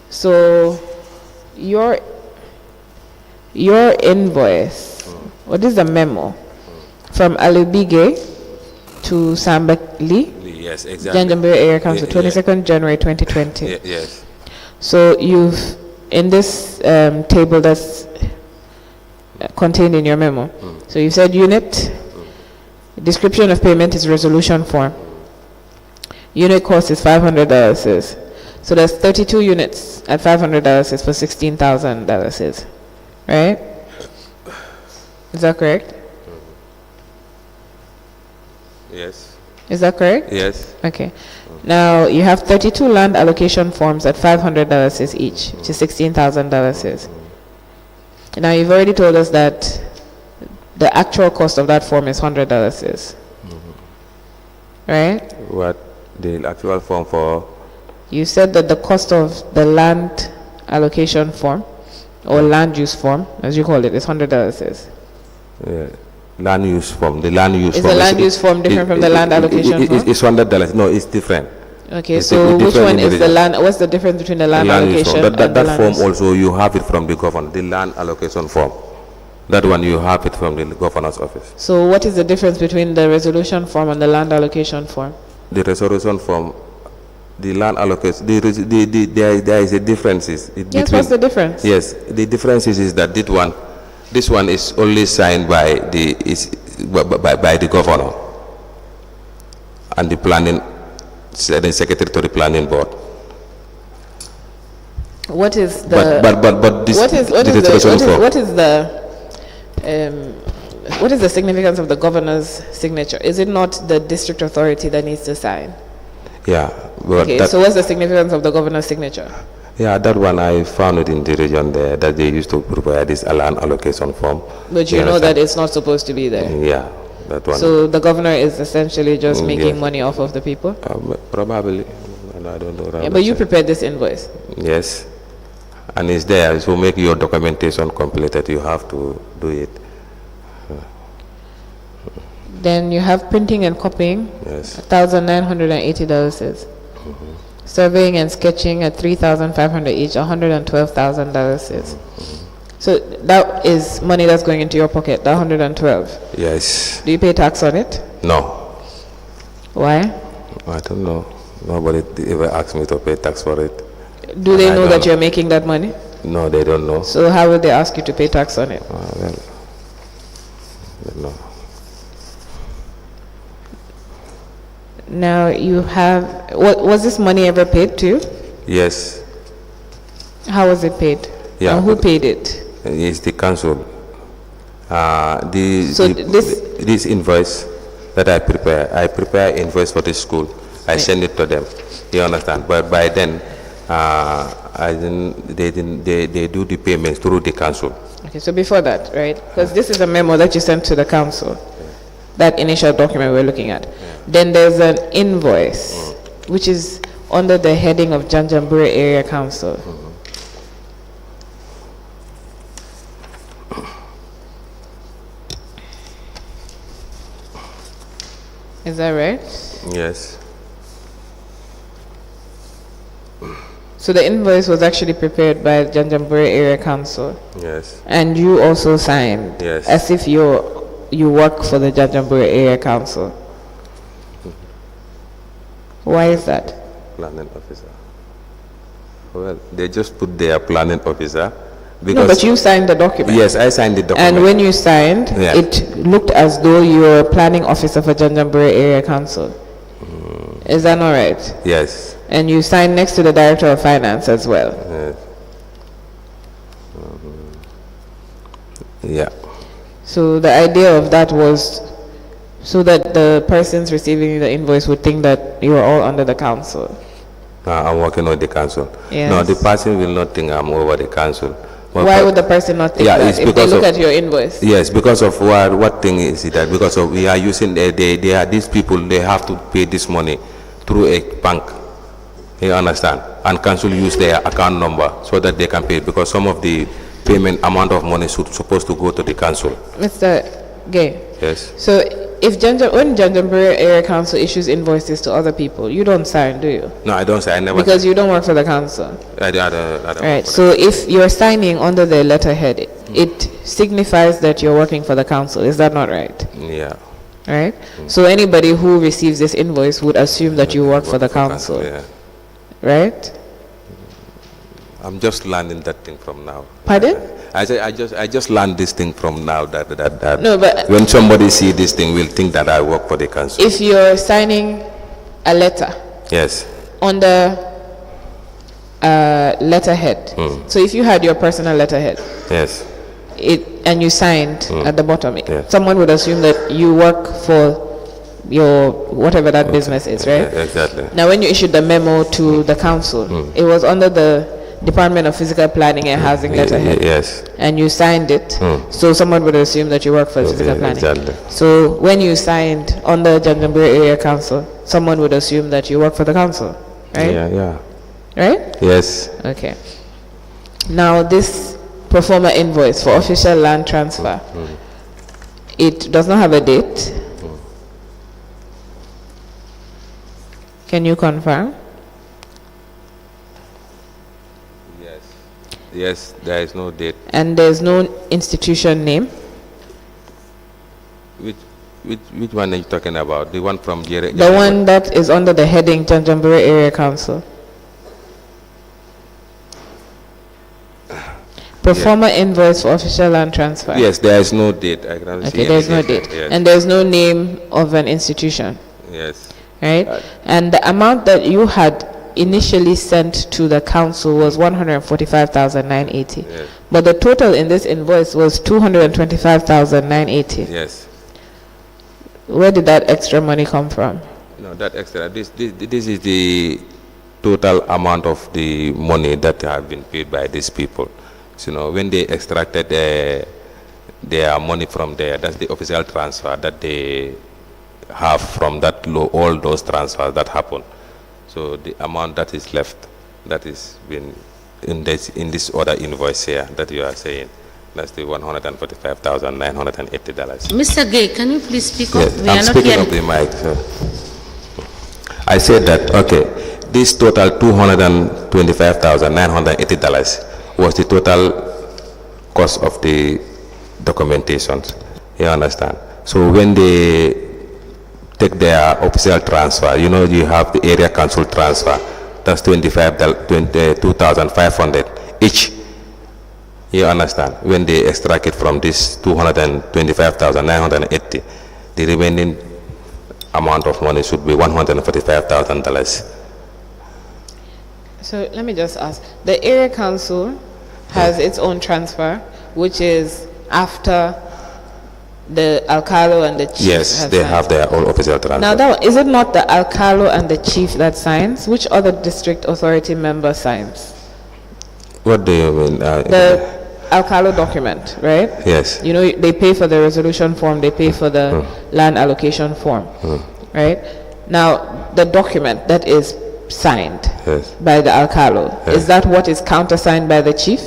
So your invoice. What is the memo from Alieu Gaye to Samba Lee? Yes, exactly. Janjangbureh Area Council, Yeah, 22nd January 2020. Yes. So you've, in this table that's contained in your memo, so you said unit, description of payment is resolution form. Unit cost is $500. So there's 32 units at $500 for $16,000, right? Is that correct? Yes. Is that correct? Yes. Okay. Now you have 32 land allocation forms at $500 each, which is $16,000. Now you've already told us that the actual cost of that form is $100. Right? What the actual form for? You said that the cost of the land allocation form or land use form, as you call it, is $100. Land use form. The land use Is form. the land use form different from the land allocation form? It's $100. No, it's different. Okay, It's so which different one is the individual. land? What's the difference between the land Land use allocation form. and the That land form use? also you have it from the governor. The land allocation form. That one you have it from the governor's office. So what is the difference between the resolution form and the land allocation form? The resolution form, the land allocation. There is a difference. Yes, what's the difference? Yes, the difference is that this one is only signed by the governor and the the secretary to the planning board. What is the But this what is the significance of the governor's signature? Is it not the district authority that needs to sign? Yeah. But Okay, so what's the significance of the governor's signature? yeah, that one I found it in the region there that they used to prepare this land allocation form. But you know that it's not supposed to be there. Yeah, that one. So the governor is essentially just making yes. money off of the people? Probably. I don't know. Yeah, but you prepared this invoice. Yes. And it's there. So make your documentation completed. You have to do it. Then you have printing and copying, Yes. $1,980. Surveying and sketching at $3,500 each, $112,000. So that is money that's going into your pocket, that 112. Yes. Do you pay tax on it? No. Why? I don't know. Nobody ever asked me to pay tax for it. Do they I know don't that know. you're making that money? No, they don't know. So how would they ask you to pay tax on it? Well, they know. Now you have, was this money ever paid to you? Yes. How was it paid? Yeah, And who but- paid it? It's the council. This invoice that I prepare invoice for the school. I send it to them. You understand? But by then, they do the payments through the council. Okay, so before that, right? Because this is a memo that you sent to the council, that initial document we're looking at. Then there's an invoice, which is under the heading of Janjangbureh Area Council. Is that right? Yes. So the invoice was actually prepared by Janjangbureh Area Council, Yes. and you also signed, Yes. as if you work for the Janjangbureh Area Council. Why is that? Planning officer. Well, they just put their planning officer because. No, but you signed the document. Yes, I signed the document. And when you signed, Yeah. it looked as though you were a planning officer for Janjangbureh Area Council. Is that not right? Yes. And you signed next to the Director of Finance as well. Yes. Yeah. So the idea of that was so that the persons receiving the invoice would think that you are all under the council. I'm working with the council. Yes. No, the person will not think I'm over the council. Well, Why would the person not take yeah, that it's if they because look of- at your invoice? Yes, because of what thing is it that because of we are using they are these people, they have to pay this money through a bank. You understand? And council use their account number so that they can pay because some of the payment amount of money supposed to go to the council. Mr. Gaye, Yes. so if when Janjangbureh Area Council issues invoices to other people, you don't sign, do you? No, I don't say. I never. Because you don't work for the council. I don't Right. So if you're signing under the letterhead, it signifies that you're working for the council. Is that not right? Yeah. Right. So anybody who receives this invoice would assume that you work for the council. Yeah. Right? I'm just learning that thing from now. Pardon? I say I just learned this thing from now that No, but when somebody see this thing will think that I work for the council. if you're signing a letter Yes. on the letterhead, so if you had your personal letterhead, Yes. and you signed at the bottom, Yeah. someone would assume that you work for your whatever that business is, right? Yeah, exactly. Now, when you issued the memo to the council, it was under the Department of Physical Planning and Housing letterhead, Yes. and you signed it, so someone would assume that you work for physical planning. Exactly. So when you signed on the Janjangbureh Area Council, someone would assume that you work for the council, right? Yeah. Right? Yes. Okay. Now, this pro forma invoice for official land transfer, it does not have a date. Can you confirm? Yes. There is no date. And there's no institution name. Which one are you talking about? The one from Jerry? The one that is under the heading Janjangbureh Area Council. Pro forma invoice for official land transfer. Yes, there is no date. I can see Okay, there's no any date. Yes. And there's no name of an institution, Yes. right? And the amount that you had initially sent to the council was 145,980. Yes. But the total in this invoice was 225,980. Yes. Where did that extra money come from? No, that extra. This is the total amount of the money that have been paid by these people. So, when they extracted their money from there, that's the official transfer that they have from that all those transfers that happen. So the amount that is left, that is been in this other invoice here that you are saying, that's the $145,980. Mr. Gaye, can you please speak up? Yes, We I'm are not speaking hearing. of the mic. So. I said that, okay, this total $225,980 was the total cost of the documentations. You understand? So when they take their official transfer, you have the area council transfer, that's 22,500 each. You understand? When they extract it from this 225,980, the remaining amount of money should be $145,000. So let me just ask. The area council has its own transfer, which is after the alcalo and the chief. Yes, they have their own official transfer. Now, is it not the alcalo and the chief that signs? Which other district authority member signs? What do you mean? The alcalo document, right? Yes. They pay for the resolution form, they pay for the land allocation form, right? Now, the document that is signed Yes. by the alcalo, is that what is countersigned by the chief?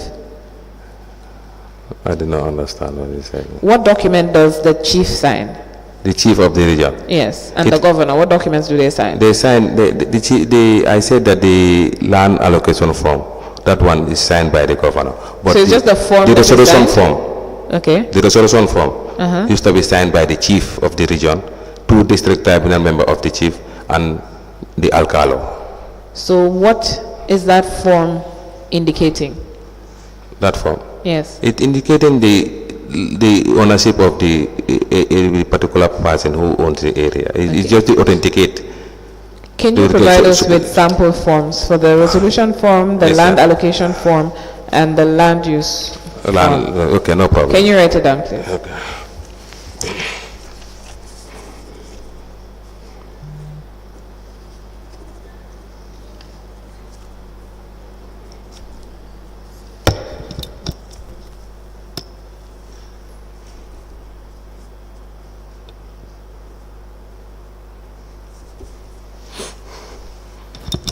I do not understand what you said. What document does the chief sign? The chief of the region. Yes, and the governor, what documents do they sign? They sign, I said that the land allocation form, that one is signed by the governor. But So it's just the form The that is resolution signed? form. Okay. The resolution form used to be signed by the chief of the region, 2 district tribunal member of the chief, and the alcalo. So what is that form indicating? That form. Yes. It indicating the ownership of a particular person who owns the area. It's just to authenticate. Can you provide us with sample forms for the resolution form, the Yes, land sir. allocation form, and the land use form? Okay, no problem. Can you write it down, please?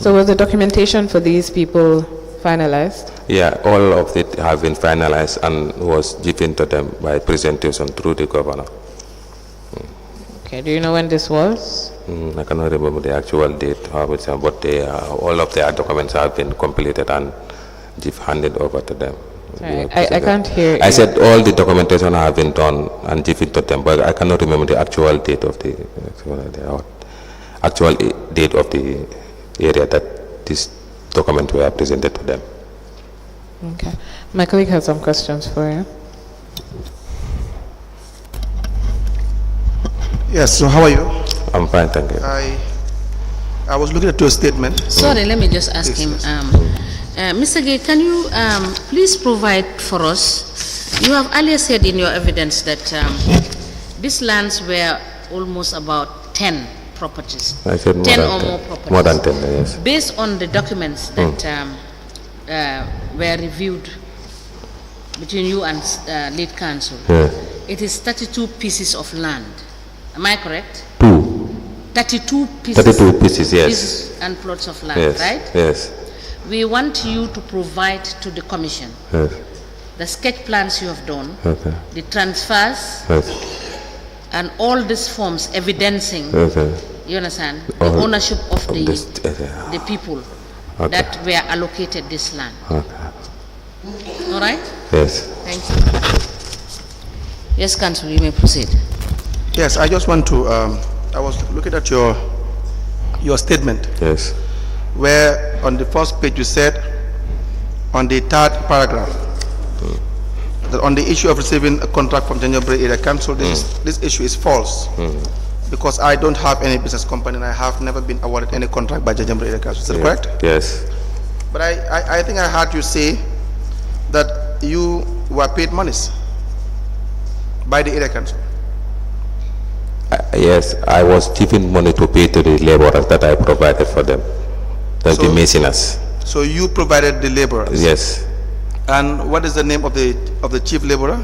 So was the documentation for these people finalized? Yeah, all of it have been finalized and was given to them by presentation through the governor. Okay, do you know when this was? I cannot remember the actual date, but all of their documents have been completed and handed over to them. Sorry, I can't hear I you. said all the documentation have been done and given to them, but I cannot remember the actual date of the area that this document were presented to them. Okay. My colleague has some questions for you. Yes, so how are you? I'm fine, thank you. I was looking at your statement. Sorry, let me just ask Yes, him. yes. Mr. Gaye, can you please provide for us, you have earlier said in your evidence that these lands were almost about 10 properties. I said 10 or more properties. More than 10, yes. Based on the documents that were reviewed between you and lead council, it is 32 pieces of land. Am I correct? 32 pieces. 32 pieces, yes. Pieces and plots of land, Yes, right? yes, We want you to provide to the commission yes, the sketch plans you have done, okay, the transfers, yes, and all these forms evidencing, okay. you understand, the All ownership of this, the people Okay. that were allocated this land. Okay. All right? Yes. Thank you. Yes, Council, you may proceed. Yes, I just want to, I was looking at your statement, Yes. where on the first page you said, on the third paragraph, that on the issue of receiving a contract from Janjangbureh Area Council, this issue is false. Because I don't have any business company and I have never been awarded any contract by Janjangbureh Area Council. Is that correct? Yes. But I think I heard you say that you were paid monies by the area council. Yes, I was given money to pay to the laborers that I provided for them. That's the So- masoners. So you provided the laborers. Yes. And what is the name of the chief laborer?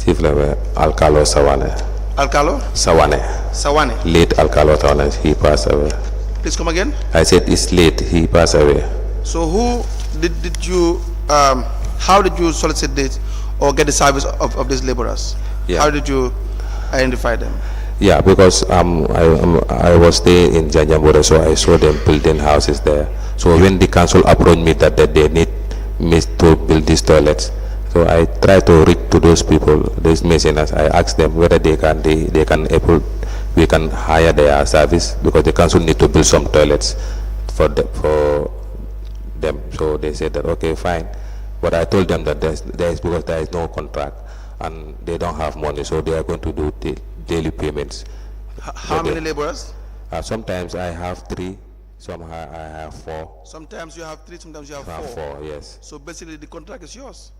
Chief Laborer Alcalo Sawane. Alcalo Sawane. Late Alcalo Sawane, he passed away. Please come again. I said it's late, he passed away. So who did you, how did you solicit this or get the service of these laborers? Yeah. How did you identify them? Yeah, because I was there in Janjangbureh, so I saw them building houses there. So when the council approached me that they need me to build these toilets, so I tried to reach to those people, those masoners. I asked them whether we can hire their service because the council need to build some toilets for them. So they said that okay, fine. But I told them that because there is no contract and they don't have money, so they are going to do daily payments. How many laborers? Sometimes I have 3, some I have 4. Sometimes you have 3, sometimes you have I have 4. 4, yes. So basically the contract is yours.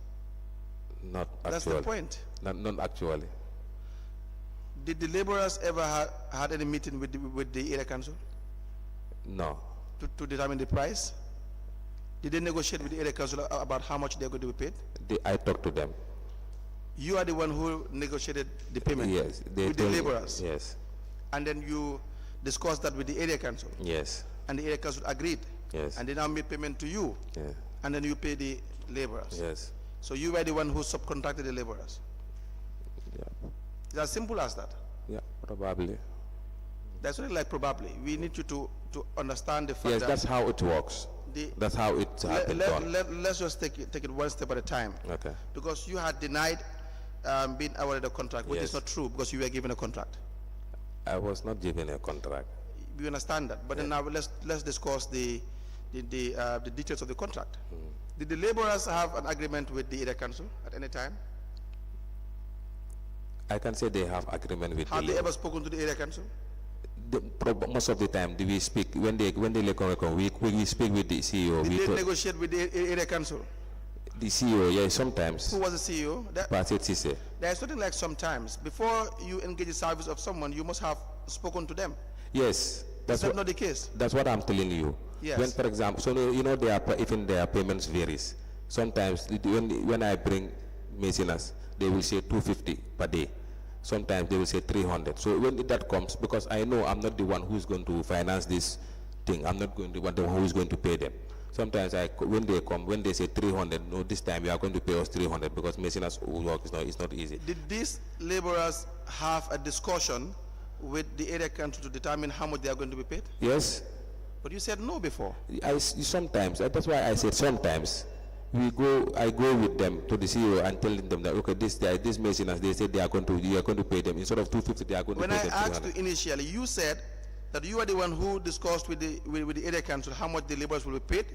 Not That's actually. the point. Not actually. Did the laborers ever had any meeting with the area council No. to determine the price? Did they negotiate with the area council about how much they're going to be paid? I talked to them. You are the one who negotiated the payment Yes. They with the told me. laborers, Yes. and then you discussed that with the area council, Yes. and the area council agreed, Yes. and they now made payment to you, Yeah. and then you pay the laborers. Yes. So you were the one who subcontracted the laborers. Yeah. It's as simple as that. Yeah. Probably. That's not like probably. We need you to understand the fact Yes. that That's how it works. That's how it has been done. let's just take it one step at a time. Okay. Because you had denied being awarded a contract, which is Yes. not true because you were given a contract. I was not given a contract. We understand that, but then now let's discuss the details of the contract. Did the laborers have an agreement with the area council at any time? I can say they have agreement with Have the they ever spoken to the area council? most of the time we speak when they we speak with the CEO. Did they negotiate with the area council? The CEO, yes, sometimes. Who was the CEO? There is something like sometimes. Before you engage the service of someone, you must have spoken to them. Yes, Is that not the case? that's what I'm telling you. Yes. When, for example, so you know even their payments varies. Sometimes when I bring masoners, they will say 250 per day. Sometimes they will say 300. So when that comes, because I know I'm not the one who's going to finance this thing. I'm not going to want the one who is going to pay them. Sometimes when they come, when they say 300, no, this time you are going to pay us 300 because maintenance work is not easy. Did these laborers have a discussion with the area council to determine how much they are going to be paid? Yes. But you said no before. Sometimes, that's why I said sometimes. I go with them to the CEO and telling them that okay, this maintenance, they said you are going to pay them instead of 250, they are going when to pay them. When I asked you initially, you said that you are the one who discussed with the area council how much the laborers will be paid,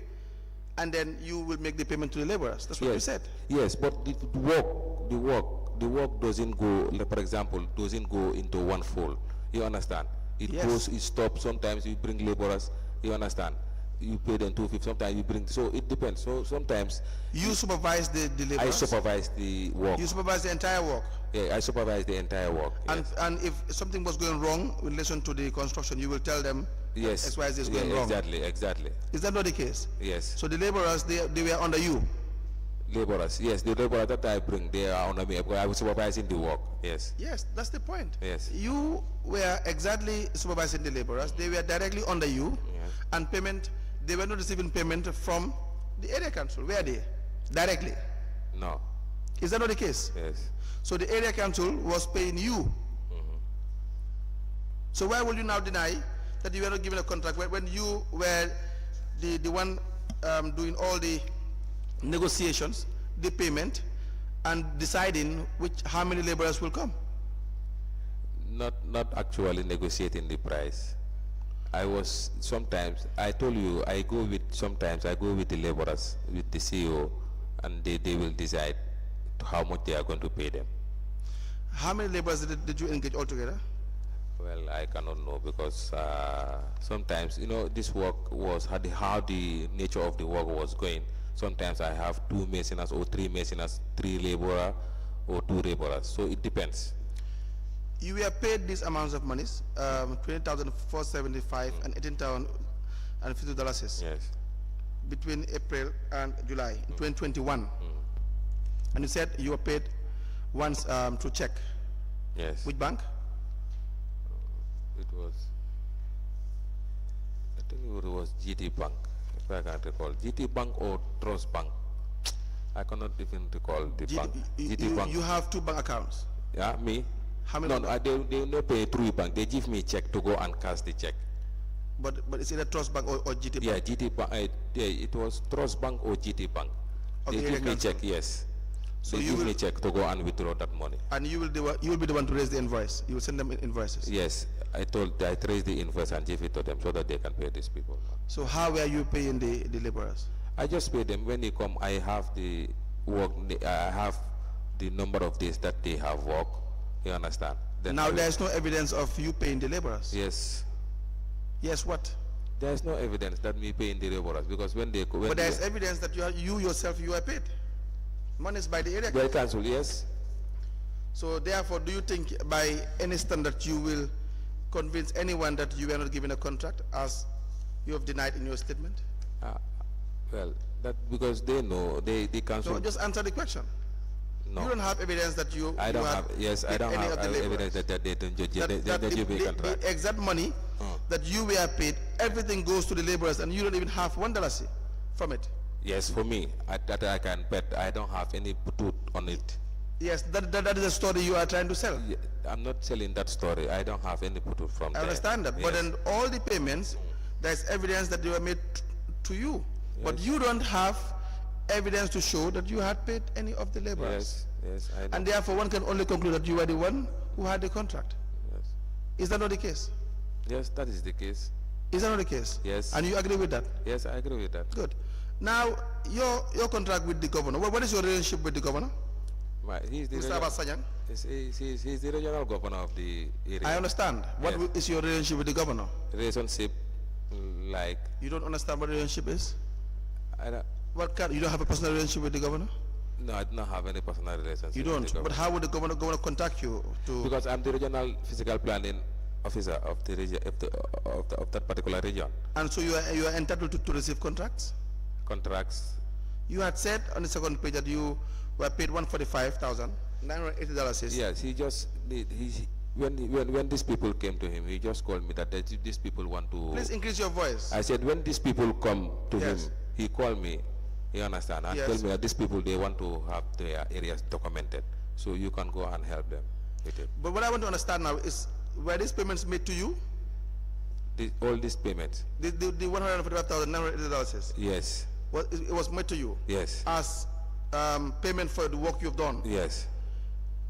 and then you will make the payment to the laborers. That's what you said. Yes, but the work doesn't go. Like, for example, doesn't go into one fold. You understand? It goes, it stops. Sometimes you bring laborers. You understand? You pay them 250. Sometimes you bring. So it depends. So sometimes you supervise the laborers. I supervise the work. You supervise the entire work. Yeah, I supervise the entire work. Yes. And if something was going wrong in relation to the construction, you will tell them. Yes. XYZ is going wrong. Exactly. Is that not the case? Yes. So the laborers, they were under you. Laborers, yes, the laborers that I bring, they are under me because I was supervising the work. Yes. Yes, that's the point. Yes. You were exactly supervising the laborers. They were directly under you, and payment. They were not receiving payment from the area council. Were they directly? No. Is that not the case? Yes. So the area council was paying you. So why will you now deny that you were not given a contract when you were the one doing all the negotiations, the payment, and deciding how many laborers will come? Not actually negotiating the price. I told you, sometimes I go with the laborers, with the CEO, and they will decide how much they are going to pay them. How many laborers did you engage altogether? Well, I cannot know because sometimes, this work was how the nature of the work was going. Sometimes I have 2 masoners or 3 masoners, 3 laborers or 2 laborers. So it depends. You were paid these amounts of monies, $20,475 and $18,050. Yes. Between April and July 2021. And you said you were paid once through check. Yes. Which bank? It was, I think it was GT Bank, if I can't recall. GT Bank or Trust Bank. I cannot even recall the bank. GT Bank. You have 2 bank accounts? Yeah, me? How many? No, they not pay through bank. They give me a check to go and cash the check. But it's either Trust Bank or GT Bank? Yeah, GT Bank. It was Trust Bank or GT Bank. Okay, they give me a check, yes. So they give me a check to go and withdraw that money. And you will be the one to raise the invoice. You will send them invoices. Yes, I raised the invoice and give it to them so that they can pay these people. So how were you paying the laborers? I just pay them when they come. I have the work. I have the number of days that they have work. You understand? Then now there is no evidence of you paying the laborers. Yes. Yes. What? There is no evidence that me paying the laborers because when they. But there is evidence that you yourself are paid. Money is by the area council. Yes. So therefore, do you think by any standard you will convince anyone that you were not given a contract as you have denied in your statement? Well, that because they know the council. So just answer the question. No. You don't have evidence that you. I don't have. Yes, I don't have evidence that they don't judge. The exact money that you were paid, everything goes to the laborers, and you don't even have $1 from it. Yes, for me, that I can bet. I don't have any put on it. Yes, that is a story you are trying to sell. Yeah, I'm not selling that story. I don't have any put from there. I understand that, yes. But then all the payments, there's evidence that they were made to you, yes. But you don't have evidence to show that you had paid any of the laborers. Yes, I know. And therefore, one can only conclude that you were the one who had the contract. Yes. Is that not the case? Yes, that is the case. Is that not the case? Yes. And you agree with that? Yes, I agree with that. Good. Now, your contract with the governor. What is your relationship with the governor? He's the regional governor of the area. I understand. What is your relationship with the governor? Relationship, like. You don't understand what relationship is? I don't. You don't have a personal relationship with the governor? No, I do not have any personal relationship. You don't. But how would the governor contact you to? Because I'm the regional physical planning officer of the region of that particular region. And so you are entitled to receive contracts? Contracts. You had said on the second page that you were paid $145,980. Yes, when these people came to him, he just called me that these people want to. Please increase your voice. I said when these people come to Yes. him, he called me. You understand? And Yes. told me that these people, they want to have their areas documented, so you can go and help them with it. But what I want to understand now is, were these payments made to you? All these payments. The $145,980. Yes. It was made to you Yes. as payment for the work you've done. Yes.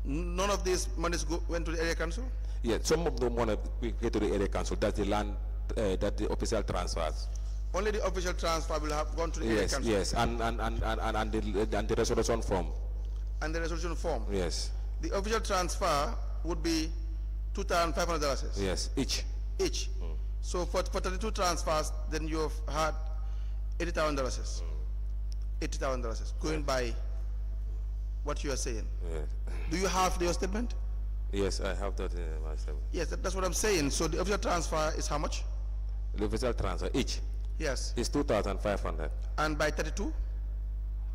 None of these monies went to the area council. Yes. Some of them want to get to the area council. That's the land that the official transfers. Only the official transfer will have gone to the area Yes. council. Yes. And the resolution form. And the resolution form. Yes. The official transfer would be $2,500 Yes. Each. each. So for 32 transfers, then you've had $80,000. $80,000 going by what you are saying. Yes. Do you have your statement? Yes, I have that in my statement. Yes, that's what I'm saying. So the official transfer is how much? The official transfer each Yes. is 2,500. And by 32,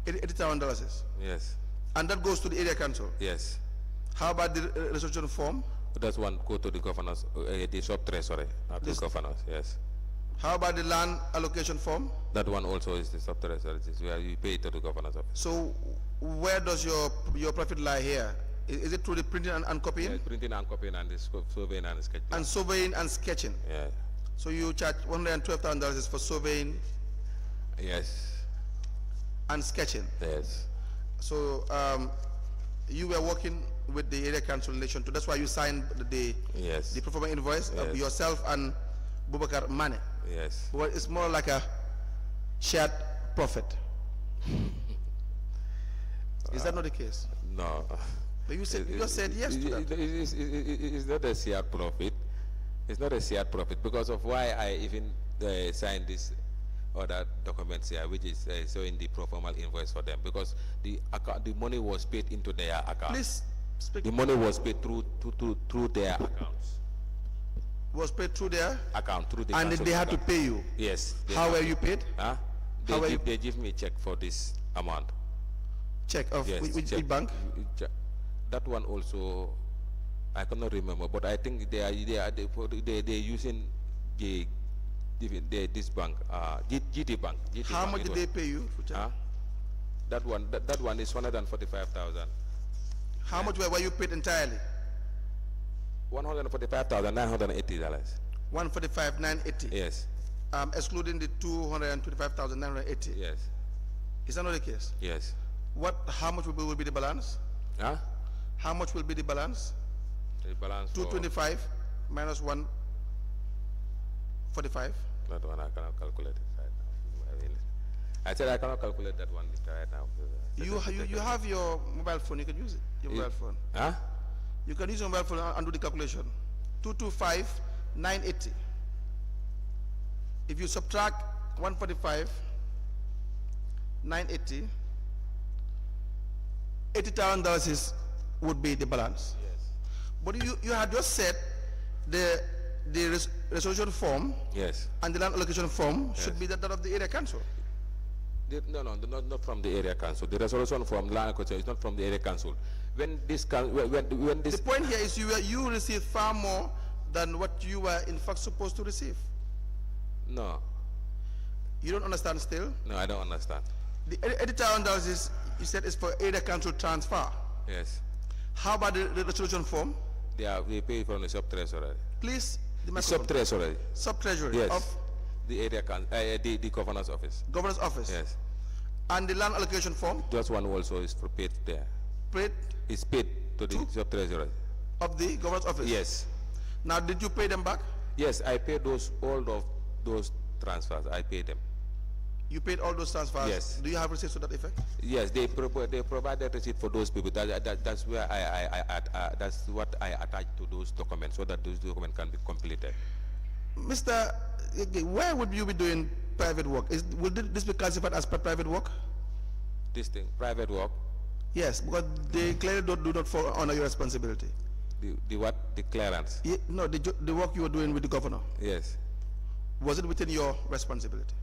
$80,000. Yes. And that goes to the area council. Yes. How about the resolution form? That's one go to the governors, the sub treasury, not the This- governors. Yes. How about the land allocation form? That one also is the sub treasury. This is where you pay to the governor's office. So where does your profit lie here? Is it through the printing and copying? Yes, printing and copying and the surveying and sketch plan. And surveying and sketching? Yeah. So you charge $112,000 for surveying Yes. and sketching. Yes. So you were working with the area council in relation to, that's why you signed the Yes. pro forma invoice of Yes. yourself and Bubakar Mane. Yes. Well, it's more like a shared profit. Is that not the case? No. But you said, you just said yes to that. It's not a shared profit. It's not a shared profit because of why I even signed this other documents here, which is showing the pro forma invoice for them, because the money was paid into their account. Please speak. The money was paid through their accounts. Was paid through their Account through the and council they had to account. pay you. Yes. they How have were to- you paid? Huh? How were They give me a check for this amount. Check of Yes. which check. bank? That one also, I cannot remember, but I think they using this bank, GT Bank. GT How Bank much it did was. they pay you? Huh? That one is 145,000. How much were you paid entirely? $145,980. 145,980. Yes. Excluding the 225,980. Yes. Is that not the case? Yes. How much will be the balance? Huh? How much will be the balance? The balance for 225 minus 145. that one I cannot calculate it right now. I said I cannot calculate that one right now. You have your mobile phone. You can use it. Your mobile phone. Huh? You can use your mobile phone and do the calculation. 225,980. If you subtract 145,980, $80,000 would be the balance. Yes. But you had just said the resolution form Yes. and the land allocation form should be that of the area council. No, not from the area council. The resolution from land acquisition is not from the area council. When this The point here is you received far more than what you were in fact supposed to receive. no, You don't understand still? no, I don't understand. The $80,000 is, you said, is for area council transfer. Yes, How about the resolution form? they pay from the sub treasury. Please, the The sub treasury. sub-treasury Yes. of The area the governor's office. governor's office. Yes. And the land allocation form That one also is for paid there. paid It's paid to the sub treasury. of the governor's office. Yes. Now, did you pay them back? Yes, I paid all of those transfers. I paid them. You paid all those transfers. Yes. Do you have receipts to that effect? Yes, they provided receipt for those people. That's where that's what I attached to those documents, so that those documents can be completed. Mr. Gaye, where would you be doing private work? Will this be classified as private work? This thing, private work, Yes, because they clearly do not fall under your responsibility. the what? The clearance. No, the work you were doing with the governor, Yes. was it within your responsibility?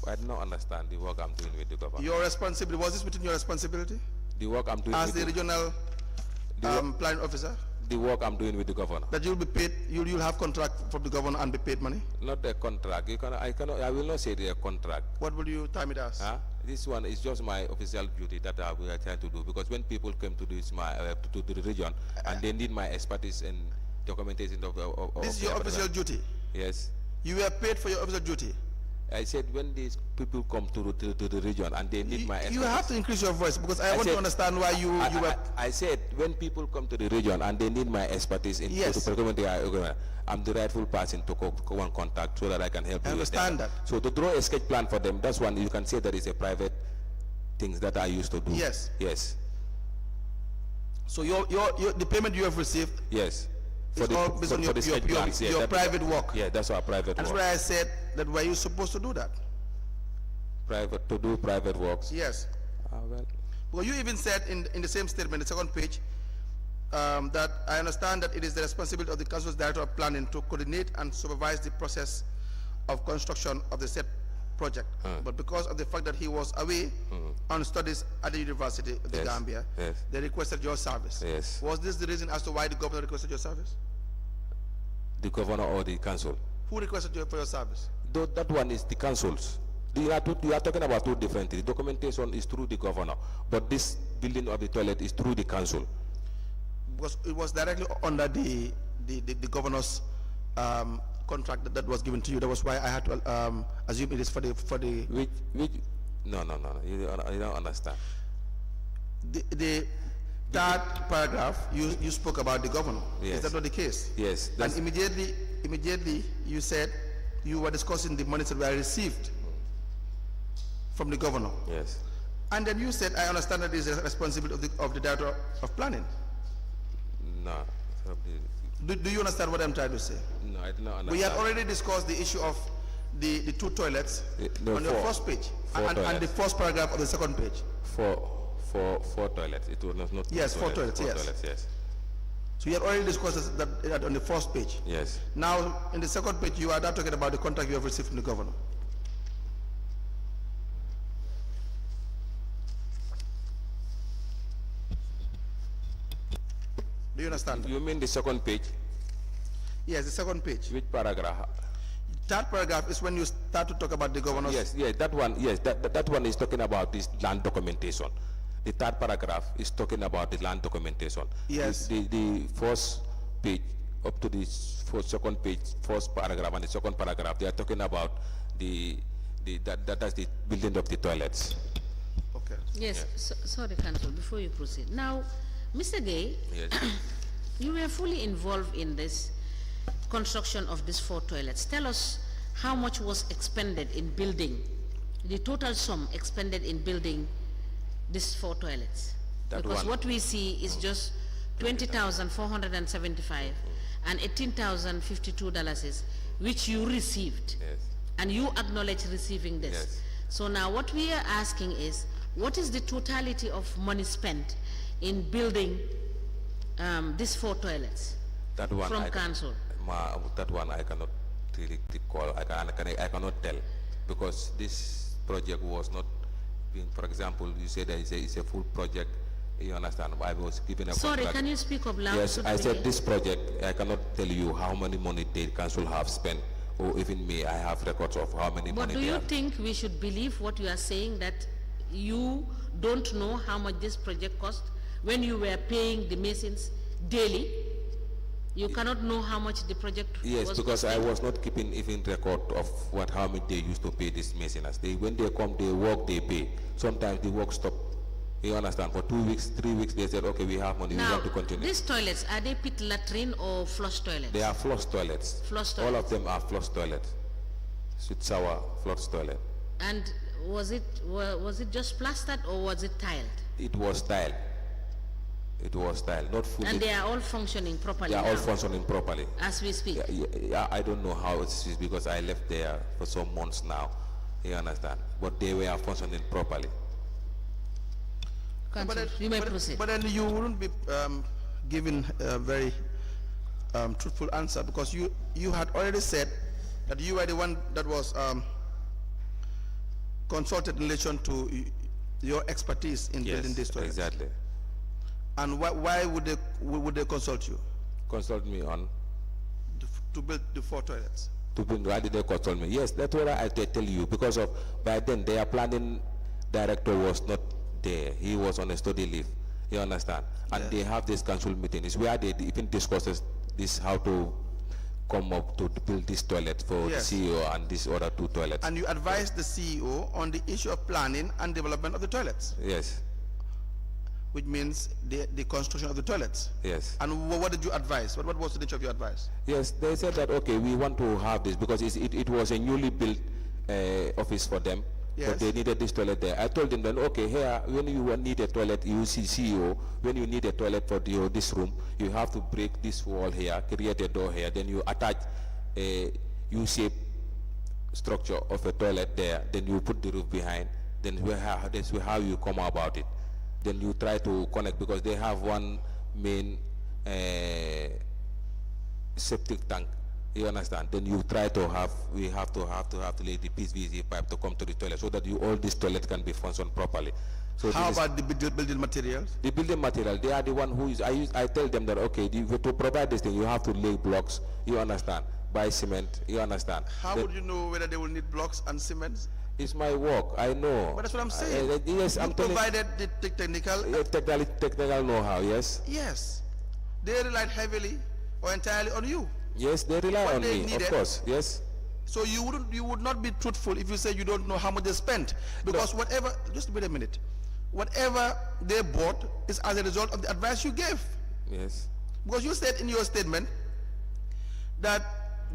I do not understand the work I'm doing with the government. Your responsibility, was this within your responsibility? The work I'm doing As with the regional planning officer? The work I'm doing with the governor. That you'll be paid, you'll have contract from the governor and be paid money? Not a contract. I will not say it a contract. What will you time it as? This one is just my official duty that we are trying to do, because when people come to this to the region and they need my expertise and documentation of this is your official duty? Yes. You were paid for your official duty? I said when these people come to the region and they need my expertise. You have to increase your voice, because I want to understand why you were... I said when people come to the region and they need my expertise in to procurement, I'm the rightful person to go and contact so that I can help you. I understand that. So to draw a sketch plan for them, that's one you can say that is a private things that I used to do. Yes. Yes. So the payment you have received... Yes. For your private work. Yeah, that's our private That's work. why I said that were you supposed to do that? To do private works? Yes. Well. Well, you even said in the same statement, the second page, that I understand that it is the responsibility of the Council's Director of Planning to coordinate and supervise the process of construction of the said project. But because of the fact that he was away on studies at the University of the Gambia, they requested your service. Yes. Was this the reason as to why the governor requested your service? The governor or the council? Who requested you for your service? That one is the councils. You are talking about two different things. The documentation is through the governor, but this building of the toilet is through the council. Because it was directly under the governor's contract that was given to you. That was why I had to assume it is for the which no you don't understand. The third paragraph you spoke about the governor. Yes. Is that not the case? Yes. And immediately you said you were discussing the monies that were received from the governor. Yes. And then you said, I understand that it is the responsibility of the Director of Planning. No. Do you understand what I'm trying to say? No, I do not understand. We had already discussed the issue of the two toilets on your first page and the first paragraph of the second page. Four toilets. It was not yes, four toilets. Yes. So you had already discussed that on the first page. Yes. Now in the second page you are now talking about the contract you have received from the governor. Do you understand? You mean the second page? Yes, the second page. Which paragraph? Third paragraph is when you start to talk about the governor's... Yes, that one. Yes, that one is talking about this land documentation. The third paragraph is talking about the land documentation. Yes. The first page up to the second page, first paragraph and the second paragraph, they are talking about that's the building of the toilets. Okay. Yes. Sorry, Council. Before you proceed, now, Mr. Gaye, yes. You were fully involved in this construction of these four toilets. Tell us how much was expended in building, the total sum expended in building these four toilets. Because what we see is just $20,475 and $18,052 which you received. Yes. And you acknowledge receiving this. Yes. So now what we are asking is, what is the totality of money spent in building these four toilets that one from council? That one I cannot really recall. I cannot tell, because this project was not being, for example, you said that it's a full project. You understand? I was given a Sorry, contract. can you speak up loud? Yes, I said this project, I cannot tell you how many money the council have spent, or even me, I have records of how many money they have. But do you think we should believe what you are saying, that you don't know how much this project cost when you were paying the masons daily? You cannot know how much the project yes, was because costing. I was not keeping even record of how much they used to pay these masons. When they come, they work, they pay. Sometimes the work stop. You understand? For 2 weeks, 3 weeks, they said, okay, we have money, now, we want to continue. These toilets, are they pit latrine or flush toilets? They are flush toilets. Flush All toilets. of them are flush toilets. Sweet sour flush toilet. And was it just plastered or was it tiled? It was tiled. It was tiled, not fully. And they are all functioning properly They are now, all functioning properly. as we speak? Yeah, I don't know how it is, because I left there for some months now. You understand? But they were functioning properly. Council, you may proceed. But then you wouldn't be giving a very truthful answer, because you had already said that you were the one that was consulted in relation to your expertise in building this toilet. Exactly. And why would they consult you? Consult me on to build the 4 toilets? to bring. Why did they consult me? Yes, that's what I tell you, because of by then their planning director was not there. He was on a study leave. You understand? And Yes. they have this council meeting. It's where they even discusses this how to come up to build this toilet for Yes. the CEO and these other 2 toilets. And you advised the CEO on the issue of planning and development of the toilets, Yes, which means the construction of the toilets. yes. And what did you advise? What was the nature of your advice? Yes, they said that, okay, we want to have this because it was a newly built office for them. Yes. But they needed this toilet there. I told them then, okay, here, when you need a toilet, you see CEO, when you need a toilet for this room, you have to break this wall here, create a door here, then you attach a U-shaped structure of a toilet there, then you put the roof behind, then that's how you come about it. Then you try to connect, because they have one main septic tank. You understand? Then you try to we have to lay the PVC pipe to come to the toilet, so that all this toilet can be functioned properly. So How about the building materials? the building material? They are the one who is. I tell them that, okay, to provide this thing, you have to lay blocks. You understand? Buy cement. You understand? How would you know whether they will need blocks and cement? It's my work. I know. But that's what I'm saying. Yes, You I'm telling. provided the technical. Technical know-how. Yes. Yes. They relied heavily or entirely on you. Yes, they rely What on they me. needed. Of course. Yes. So you would not be truthful if you say you don't know how much they spent, because whatever, just wait a minute, whatever they bought is as a result of the advice you gave. Yes. Because you said in your statement that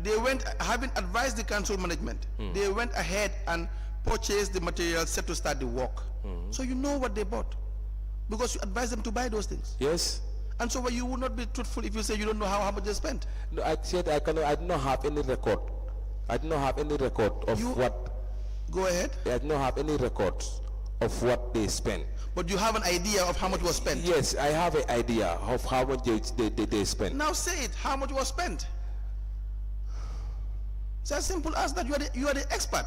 they went, having advised the council management, they went ahead and purchased the materials set to start the work. So you know what they bought, because you advised them to buy those things. Yes. And so you would not be truthful if you say you don't know how much they spent. No, I said I do not have any record. I do not have any record of what. Go ahead. I do not have any records of what they spent. But you have an idea of how much was spent. Yes, I have an idea of how much they spent. Now say it. How much was spent? It's as simple as that. You are the expert.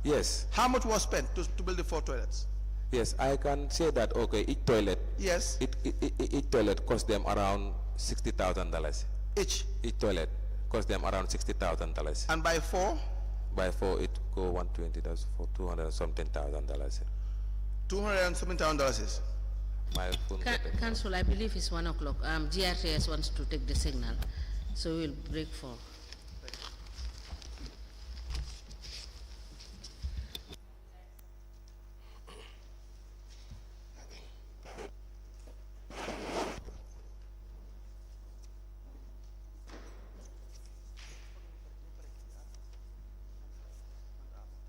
Yes. How much was spent to build the 4 toilets? Yes, I can say that. Okay, each toilet. Yes. Each toilet cost them around $60,000. Each. Each toilet cost them around $60,000. And by 4? By 4, it go 120. That's for $200 something thousand. $207,000. My phone. Council, I believe it's 1 o'clock. GRTS wants to take the signal, so we'll break for